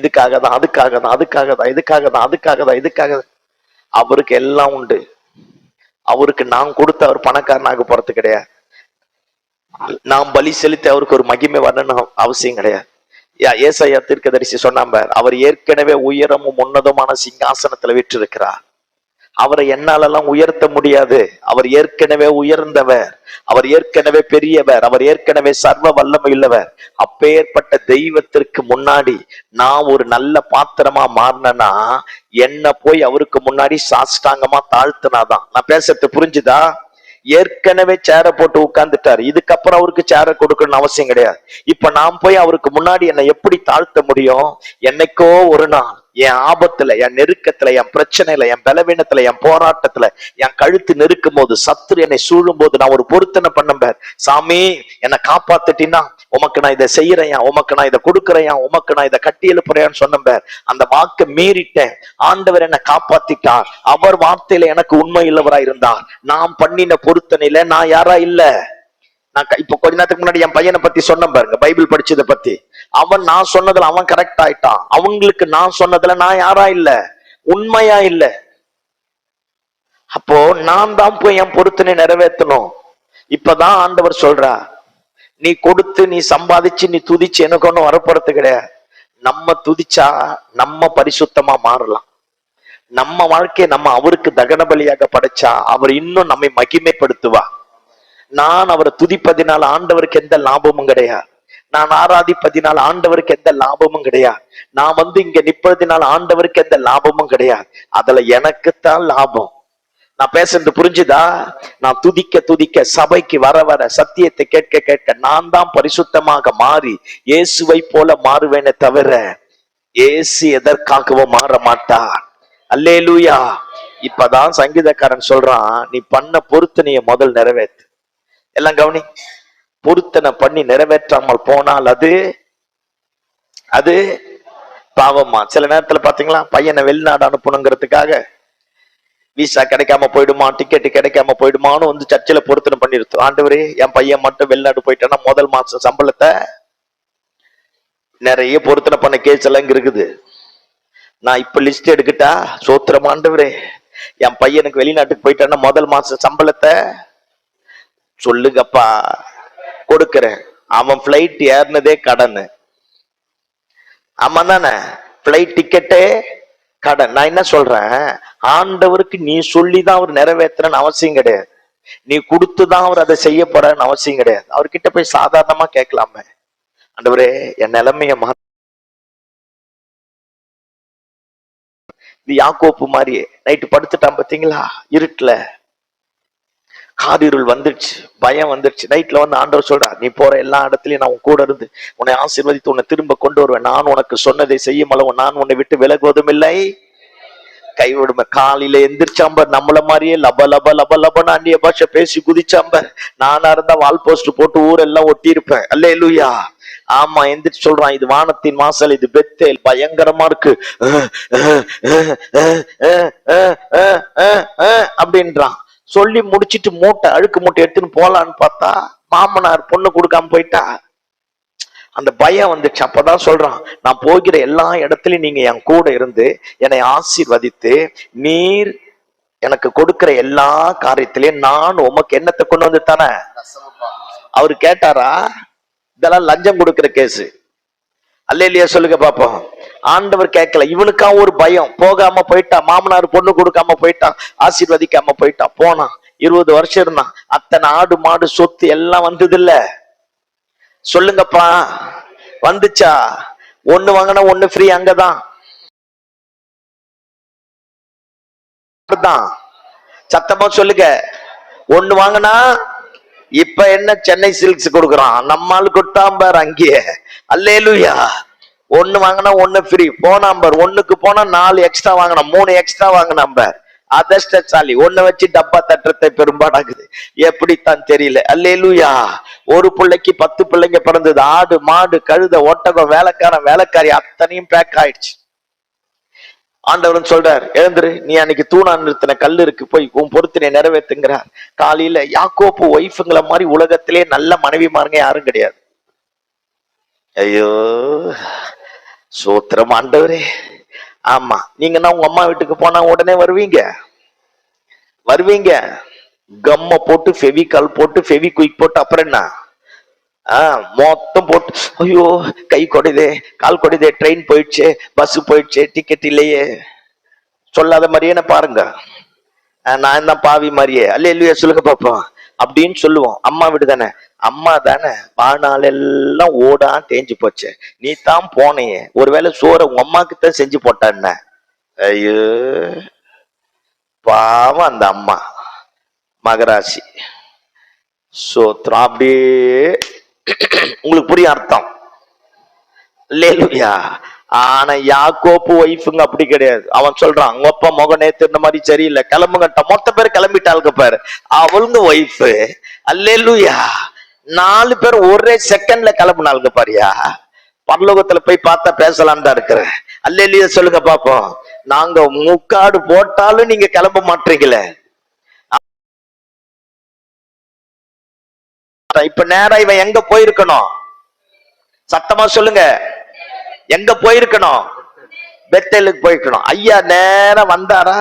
இதுக்காக தான், அதுக்காக தான், அதுக்காக தான், இதுக்காக தான், அதுக்காக தான், இதுக்காக தான். அவருக்கு எல்லாம் உண்டு. அவருக்கு நான் கொடுத்து அவர் பணக்காரனாக போறது கிடையாது. நாம் பலி செலுத்தி அவருக்கு ஒரு மகிமை வரணும்னு அவசியம் கிடையாது. ஏசாயா தீர்க்கதரிசி சொன்னாங்க, அவர் ஏற்கனவே உயரமும் உன்னதமான சிங்காசனத்துல வீற்றிருக்கிறார். அவரை என்னாலெல்லாம் உயர்த்த முடியாது. அவர் ஏற்கனவே உயர்ந்தவர், அவர் ஏற்கனவே பெரியவர், அவர் ஏற்கனவே சர்வ வல்லமை உள்ளவர். அப்பேற்பட்ட தெய்வத்திற்கு முன்னாடி நான் ஒரு நல்ல பாத்திரமா மாறினா என்ன போய் அவருக்கு முன்னாடி சாஷ்டாங்கமா தாழ்த்தினாதான். நான் பேசுறது புரிஞ்சுதா? ஏற்கனவே சேரை போட்டு உட்கார்ந்துட்டாரு, இதுக்கப்புறம் அவருக்கு சேரை கொடுக்கணும்னு அவசியம் கிடையாது. இப்ப நான் போய் அவருக்கு முன்னாடி என்னை எப்படி தாழ்த்த முடியும்? என்னைக்கோ ஒரு நாள் என் ஆபத்துல, என் நெருக்கத்துல, என் பிரச்சனையில, என் பலவீனத்துல, என் போராட்டத்துல, என் கழுத்து நெருக்கும் போது, சத்துரு என்னை சூழும் போது நான் ஒரு பொருத்தனை பண்ண, சாமி என்னை காப்பாத்துட்டீன்னா உமக்கு நான் இதை செய்யறேன், உமக்கு நான் இதை கொடுக்கறேன், உமக்கு நான் இதை கட்டி எழுப்புறேன்னு சொன்ன அந்த வாக்கை மீறிட்டேன். ஆண்டவர் என்னை காப்பாத்திட்டார். அவர் வார்த்தையில எனக்கு உண்மை இல்லவரா இருந்தார். நான் பண்ணின பொருத்தனையில நான் யாரா இல்ல. நான் இப்ப கொஞ்ச நேரத்துக்கு முன்னாடி என் பையனை பத்தி சொன்ன பாருங்க, பைபிள் படிச்சதை பத்தி. அவன் நான் சொன்னதுல அவன் கரெக்ட் ஆயிட்டான். அவங்களுக்கு நான் சொன்னதுல நான் யாரா இல்ல, உண்மையா இல்ல. அப்போ நான் தான் போய் என் பொருத்தனை நிறைவேற்றணும். இப்பதான் ஆண்டவர் சொல்றா, நீ கொடுத்து நீ சம்பாதிச்சு நீ துதிச்சு எனக்கு ஒண்ணும் வரப்போறது கிடையாது. நம்ம துதிச்சா நம்ம பரிசுத்தமா மாறலாம். நம்ம வாழ்க்கையை நம்ம அவருக்கு தகன பலியாக படைச்சா அவர் இன்னும் நம்மை மகிமைப்படுத்துவா. நான் அவரை துதிப்பதினால் ஆண்டவருக்கு எந்த லாபமும் கிடையாது. நான் ஆராதிப்பதினால் ஆண்டவருக்கு எந்த லாபமும் கிடையாது. நான் இங்க நிற்பதினால் ஆண்டவருக்கு எந்த லாபமும் கிடையாது. அதுல எனக்குத்தான் லாபம். நான் பேசுறது புரிஞ்சுதா? நான் துதிக்க துதிக்க, சபைக்கு வர வர, சத்தியத்தை கேட்க கேட்க நான் தான் பரிசுத்தமாக மாறி இயேசுவை போல மாறுவேனே தவிர இயேசு எதற்காகவும் மாற மாட்டார். அல்லேலூயா. இப்பதான் சங்கீதக்காரன் சொல்றான், நீ பண்ண பொருத்தனைய முதல் நிறைவேற்று. எல்லாம் கவனி. பொருத்தனை பண்ணி நிறைவேற்றாமல் போனால் அது பாவமா. சில நேரத்துல பாத்தீங்களா, பையனை வெளிநாடு அனுப்பணுங்கிறதுக்காக விசா கிடைக்காம போயிடுமா, டிக்கெட் கிடைக்காம போயிடுமான்னு சர்ச்சில பொருத்தனை பண்ணிருத்தோம். ஆண்டவரே என் பையன் மட்டும் வெளிநாடு போயிட்டான்னா முதல் மாசம் சம்பளத்தை நிறைய பொருத்தனை பண்ண கேஸ் எல்லாம் இங்க இருக்குது. நான் இப்ப லிஸ்ட் எடுக்கட்டா? சோத்திரம் ஆண்டவரே, என் பையனுக்கு வெளிநாட்டுக்கு போயிட்டான்னா முதல் மாசம் சம்பளத்தை சொல்லுங்கப்பா கொடுக்கிறேன். அவன் பிளைட் ஏறினதே கடன். ஆமா தானே? பிளைட் டிக்கெட்டே கடன். நான் என்ன சொல்றேன், ஆண்டவருக்கு நீ சொல்லிதான் அவர் நிறைவேற்றுறன்னு அவசியம் கிடையாது. நீ கொடுத்துதான் அவர் அதை செய்ய போறன்னு அவசியம் கிடையாது. அவர்கிட்ட போய் சாதாரணமா கேட்கலாமே, ஆண்டவரே என் நிலைமைய இது யாக்கோப்பு மாதிரியே நைட்டு படுத்துட்டான் பாத்தீங்களா, இருட்டுல காரிருள் வந்துடுச்சு, பயம் வந்துடுச்சு. நைட்ல வந்து ஆண்டவர் சொல்றா, நீ போற எல்லா இடத்துலயும் நான் உன் கூட இருந்து உன்னை ஆசீர்வதித்து உன்னை திரும்ப கொண்டு வருவேன். நான் உனக்கு சொன்னதை செய்யும் அளவு நான் உன்னை விட்டு விலகுவதும் இல்லை, கைவிடுமே. காலையில எந்திரிச்சாம்பர் நம்மள மாதிரியே லப லப லப லபன்னு அந்நிய பாஷை பேசி குதிச்சாம்பர். நானா இருந்தா வால் போஸ்ட் போட்டு ஊரெல்லாம் ஒட்டி இருப்பேன். அல்லேலூயா. ஆமா, எந்திரிச்சு சொல்றான், இது வானத்தின் வாசல், இது பெத்தேல், பயங்கரமா இருக்கு அப்படின்றான். சொல்லி முடிச்சிட்டு மூட்டை அழுக்கு மூட்டை எடுத்துன்னு போலான்னு பார்த்தா மாமனார் பொண்ணு கொடுக்காம போயிட்டா. அந்த பயம் வந்துச்சு. அப்பதான் சொல்றான், நான் போகிற எல்லா இடத்துலயும் நீங்க என் கூட இருந்து என்னை ஆசீர்வதித்து நீர் எனக்கு கொடுக்கிற எல்லா காரியத்திலையும் நான் உமக்கு என்னத்தை கொண்டு வந்து தானே. அவரு கேட்டாரா? இதெல்லாம் லஞ்சம் கொடுக்கிற கேஸ். அல்லேலூயா சொல்லுங்க பாப்போம். ஆண்டவர் கேட்கல. இவனுக்கா ஒரு பயம், போகாம போயிட்டா, மாமனார் பொண்ணு கொடுக்காம போயிட்டான், ஆசீர்வதிக்காம போயிட்டான். போனான், 20 வருஷம் இருந்தான். அத்தனை ஆடு மாடு சொத்து எல்லாம் வந்தது இல்ல? சொல்லுங்கப்பா, வந்துச்சா? ஒண்ணு வாங்கினா ஒண்ணு ஃப்ரீ. அங்கதான் சத்தமா சொல்லுங்க. ஒண்ணு வாங்கினா இப்ப என்ன சென்னை சில்க்ஸ் கொடுக்குறான், நம்மால் கொடுத்தாம்பார் அங்கேயே. அல்லேலூயா. ஒண்ணு வாங்கினா ஒண்ணு ஃப்ரீ. போனாம்பார், ஒண்ணுக்கு போனா 4 எக்ஸ்ட்ரா வாங்கினான், 3 எக்ஸ்ட்ரா வாங்கினாம்பார். அதிர்ஷ்டசாலி. ஒண்ணு வச்சு டப்பா தட்டுறதை பெரும்பாடாகுது, எப்படித்தான் தெரியல. அல்லேலூயா. ஒரு பிள்ளைக்கு 10 பிள்ளைங்க பிறந்தது. ஆடு மாடு கழுத ஒட்டகம் வேலைக்காரன் வேலைக்காரி அத்தனையும் பேக் ஆயிடுச்சு. ஆண்டவன் சொல்றார், எழுந்துரு, நீ அன்னைக்கு தூணா நிறுத்தின கல்லு இருக்கு, போய் உன் பொறுத்தினை நிறைவேற்றுங்கிறார். காலையில யாக்கோப்பு ஒய்ஃபுங்களை மாதிரி உலகத்திலே நல்ல மனைவி மாருங்க யாரும் கிடையாது. ஐயோ சோத்திரம் ஆண்டவரே. ஆமா, நீங்கன்னா உங்க அம்மா வீட்டுக்கு போனா உடனே வருவீங்க. கம்ம போட்டு ஃபெவிகால் போட்டு ஃபெவிகுயிக் போட்டு அப்புறம் என்ன மொத்தம் போட்டு, ஐயோ கை கொடைதே கால் கொடைதே, ட்ரெயின் போயிடுச்சு, பஸ் போயிடுச்சு, டிக்கெட் இல்லையே, சொல்லாத மாதிரியே பாருங்க, நான் தான் பாவி மாதிரியே. அல்லேலூயா சொல்லுங்க பாப்போம் அப்படின்னு சொல்லுவோம். அம்மா வீடு தானே, அம்மா தானே, வாழ்நாள் எல்லாம் ஓடா தேஞ்சு போச்சு, நீ தான் போனையே, ஒருவேளை சோற உங்க அம்மாக்கு தான் செஞ்சு போட்டான்னு. ஐயோ பாவம் அந்த அம்மா மகராசி. சோத்ரா. அப்படியே உங்களுக்கு புரிய அர்த்தம்? அல்லேலூயா. ஆனா யாக்கோப்பு ஒய்ஃபுங்க அப்படி கிடையாது. அவன் சொல்றான், உங்க அப்பா முகம் நேத்து இருந்த மாதிரி சரியில்லை, கிளம்புங்கட்ட. மொத்த பேர் கிளம்பிட்டாளுங்க பாரு, அவளுங்க ஒய்ஃபு. அல்லேலூயா. 4 பேர் ஒரே செகண்ட்ல கிளம்புனாளுங்க பாரியா. பரலோகத்துல போய் பார்த்தா பேசலாம் தான் இருக்கிறேன். அல்லேலூயா சொல்லுங்க பாப்போம். நாங்க முக்காடு போட்டாலும் நீங்க கிளம்ப மாட்டீங்களே. இப்ப நேரம் இவன் எங்க போயிருக்கணும்? சத்தமா சொல்லுங்க, எங்க போயிருக்கணும்? பெத்தேலுக்கு போயிருக்கணும். ஐயா நேரம் வந்தாரா?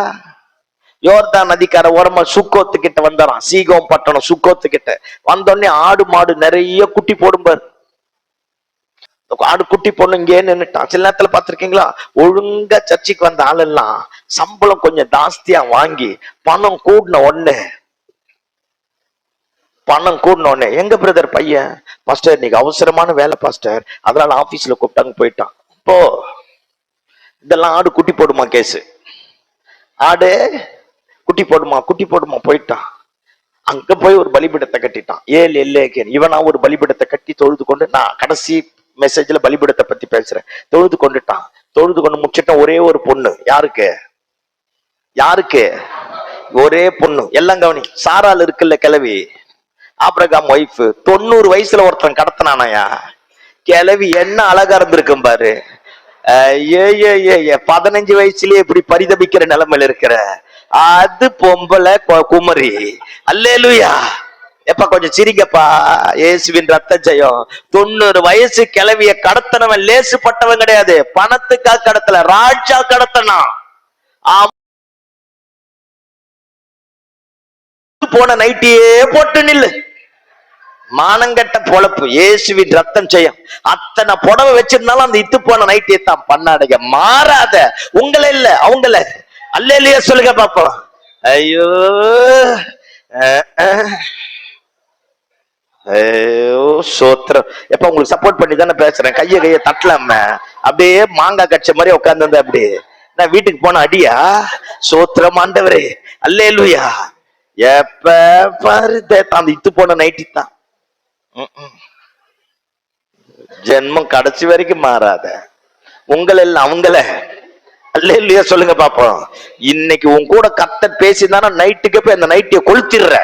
யோர்தான் நதிக்கார ஓரமா சுக்கோத்து கிட்ட வந்தாராம். சீகோம் பட்டணம் சுக்கோத்து கிட்ட வந்தோடனே ஆடு மாடு நிறைய குட்டி போடும்பார். ஆடு குட்டி பொண்ணு இங்கே நின்னுட்டான். சில நேரத்துல பாத்திருக்கீங்களா, ஒழுங்கா சர்ச்சைக்கு வந்த ஆளெல்லாம் சம்பளம் கொஞ்சம் ஜாஸ்தியா வாங்கி பணம் கூடின உடனே எங்க பிரதர் பையன், பாஸ்டர் இன்னைக்கு அவசரமான வேலை பாஸ்டர், அதனால ஆபீஸ்ல கூப்பிட்டாங்க போயிட்டான். இப்போ இதெல்லாம் ஆடு குட்டி போடுமா கேஸ், ஆடு குட்டி போடுமா போயிட்டான். அங்க போய் ஒரு பலிபீடத்தை கட்டிட்டான். இவனா ஒரு பலிபீடத்தை கட்டி தொழுது கொண்டு, நான் கடைசி மெசேஜ்ல பலிபீடத்தை பத்தி பேசுறேன், தொழுது கொண்டு முடிச்சிட்டான். ஒரே ஒரு பொண்ணு. யாருக்கு? ஒரே பொண்ணு. எல்லாம் கவனி. சாரால் இருக்குல்ல கிளவி, ஆபிரகாம் ஒய்ஃப், 90 வயசுல ஒருத்தன் கடத்தினானயா. கிளவி என்ன அழகா இருந்திருக்கும் பாரு. 15 வயசுலயே இப்படி பரிதபிக்கிற நிலைமையில இருக்கிற அது பொம்பளை குமரி. அல்லேலூயா. எப்ப கொஞ்சம் சிரிங்கப்பா. இயேசுவின் ரத்த ஜெயம். 90 வயசு கிளவிய கடத்தினவன் லேசுப்பட்டவன் கிடையாது. பணத்துக்காக கடத்தல, ராஜா கடத்தனா. போன நைட்டியே போட்டு நில்லு. மானங்கட்ட பொழப்பு. இயேசுவின் ரத்தம் செய்யும். அத்தனை புடவை வச்சிருந்தாலும் அந்த இத்து போன நைட்டியை தான் பண்ணாடுங்க. மாறாத. உங்களை இல்ல, அவங்கள. அல்லேலூயா சொல்லுங்க பாப்போம். ஐயோ ஐயோ சோத்திரம். எப்ப உங்களுக்கு சப்போர்ட் பண்ணி தானே பேசுறேன். கைய தட்டலாம அப்படியே மாங்காய் கட்ச மாதிரி உட்கார்ந்து அப்படி நான் வீட்டுக்கு போன அடியா. சோத்திரம் ஆண்டவரே. அல்லேலூயா. எப்ப பாரு அந்த இத்து போன நைட்டி தான். ஜென்மம் கடைசி வரைக்கும் மாறாத. உங்களை இல்ல, அவங்கள. அல்லேலூயா சொல்லுங்க பாப்போம். இன்னைக்கு உன் கூட கர்த்தர் பேசினானா நைட்டுக்கு போய் அந்த நைட்டிய கொளுத்திடுற.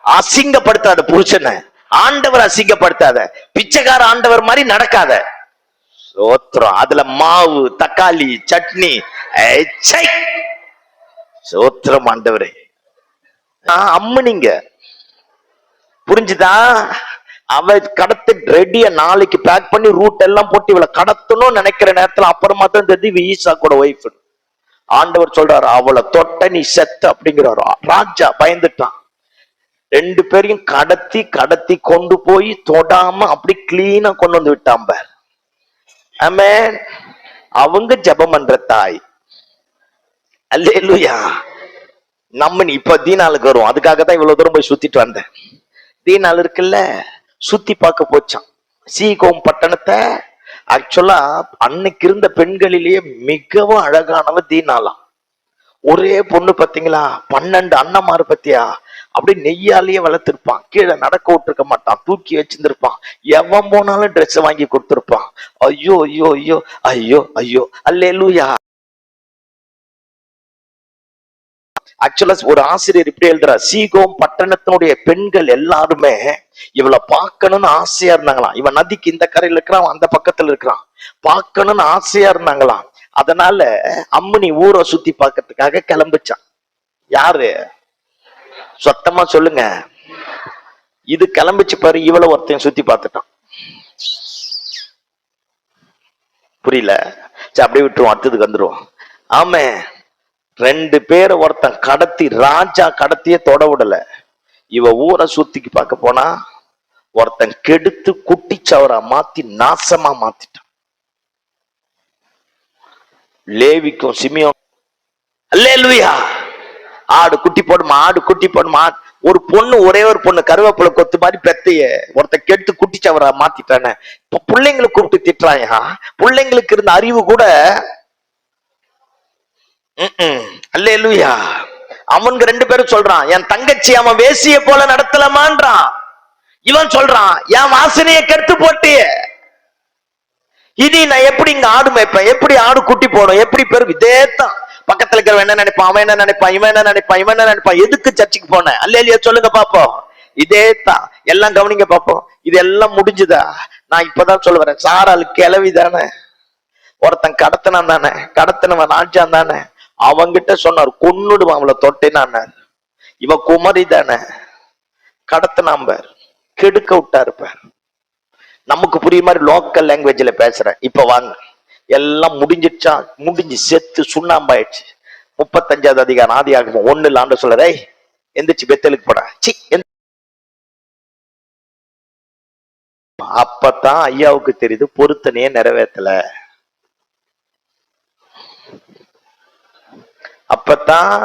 அசிங்கப்படுத்தாத புருஷனை. ஆண்டவர் அசிங்கப்படுத்தாத. பிச்சைக்கார ஆண்டவர் மாதிரி நடக்காத. சோத்திரம். அதுல மாவு, தக்காளி, சட்னி. சோத்திரம் ஆண்டவரே. அம்முனிங்க. புரிஞ்சுதா? அவ கடத்து ரெடியா நாளைக்கு பேக் பண்ணி ரூட் எல்லாம் போட்டு இவளை கடத்தணும் நினைக்கிற நேரத்துல அப்புறமா தான் தெரியுது ஈசா கூட ஒய்ஃப். ஆண்டவர் சொல்றாரு அவளை தொட்ட நீ செத்த அப்படிங்கிறாரு. ராஜா பயந்துட்டான். 2 பேரையும் கடத்தி கடத்தி கொண்டு போய் தொடாம அப்படி கிளீனா கொண்டு வந்து விட்டாம்ப. ஆமென். அவங்க ஜெபம் பண்ற தாய். அல்லேலூயா. நம்ம இப்ப தீனாளுக்கு வரும். அதுக்காக தான் இவ்வளவு தூரம் போய் சுத்திட்டு வந்தேன். தீனாள் இருக்குல்ல, சுத்தி பார்க்க போச்சான் சீகோம் பட்டணத்தை. ஆக்சுவலா அன்னைக்கு இருந்த பெண்களிலேயே மிகவும் அழகானவ தீனாலாம். ஒரே பொண்ணு பாத்தீங்களா, 12 அண்ணமாரு பத்தியா. அப்படி நெய்யாலேயே வளர்த்திருப்பான். கீழே நடக்க விட்டுருக்க மாட்டான், தூக்கி வச்சிருந்திருப்பான். எவன் போனாலும் ட்ரெஸ் வாங்கி கொடுத்திருப்பான். ஐயோ ஐயோ ஐயோ ஐயோ ஐயோ. அல்லேலூயா. ஆக்சுவலா ஒரு ஆசிரியர் இப்படி எழுதுறா, சீகோம் பட்டணத்தினுடைய பெண்கள் எல்லாருமே இவளை பார்க்கணும்னு ஆசையா இருந்தாங்களாம். இவன் நதிக்கு இந்த கரையில இருக்கிறான், அந்த பக்கத்துல இருக்கிறான். பார்க்கணும்னு ஆசையா இருந்தாங்களாம். அதனால அம்மனி ஊரை சுத்தி பார்க்கறதுக்காக கிளம்பிச்சான். யாரு? சொத்தமா சொல்லுங்க. இது கிளம்பிச்சு பாரு. இவளை ஒருத்தையும் சுத்தி பார்த்துட்டான். புரியல? சரி அப்படியே விட்டுருவோம், அடுத்ததுக்கு வந்துருவோம். ஆமே. 2 பேரை ஒருத்தன் கடத்தி, ராஜா கடத்திய தொட விடல. இவ ஊரை சுத்திக்கு பார்க்க போனா ஒருத்தன் கெடுத்து குட்டிச்சவரா மாத்தி நாசமா மாத்திட்டான். லேவிக்கும் சிமியோன். அல்லேலூயா. ஆடு குட்டி போடுமா, ஆடு குட்டி போடுமா. ஒரு பொண்ணு, ஒரே ஒரு பொண்ணு கருவேப்பிலை கொத்து மாதிரி பெத்தைய ஒருத்தன் கெடுத்து குட்டிச்சவரா மாத்திட்டானே. இப்ப பிள்ளைங்களை கூப்பிட்டு திட்டுறாயா. பிள்ளைங்களுக்கு இருந்த அறிவு கூட. அல்லேலூயா. அவனுக்கு 2 பேரும் சொல்றான், என் தங்கச்சி அவன் வேசிய போல நடத்தலாமான்றான். இவன் சொல்றான், என் வாசனைய கெடுத்து போட்டிய. இனி நான் எப்படி இங்க ஆடு மேய்ப்பேன், எப்படி ஆடு குட்டி போடும், எப்படி பெரும். இதேதான் பக்கத்துல இருக்கிறவன் என்ன நினைப்பான், அவன் என்ன நினைப்பான், இவன் என்ன நினைப்பான், இவன் என்ன நினைப்பான். எதுக்கு சர்ச்சுக்கு போனேன்? அல்லேலூயா சொல்லுங்க பாப்போம். இதே தான் எல்லாம். கவனிங்க பாப்போம். இது எல்லாம் முடிஞ்சுதா? நான் இப்பதான் சொல்ல வரேன். சாரால் கிளவி தானே, ஒருத்தன் கடத்தினான் தானே, கடத்தினவன் ராஜான் தானே. அவங்கிட்ட சொன்னார், கொன்னுடுவான் அவளை தொட்டேனான்னார். இவ குமரி தானே, கடத்தினாம் பார், கெடுக்க விட்டாரு பார். நமக்கு புரிய மாதிரி லோக்கல் லாங்குவேஜ்ல பேசுறேன். இப்ப வாங்க, எல்லாம் முடிஞ்சிடுச்சா? முடிஞ்சு செத்து சுண்ணாம்பாயிடுச்சு. 35வது அதிகாரம் ஆதியாகமம் 1 ஆண்டு சொல்ற, எந்திரிச்சு பெத்தலுக்கு போட. அப்பதான் ஐயாவுக்கு தெரியுது பொருத்தனையே நிறைவேற்றல. அப்பதான்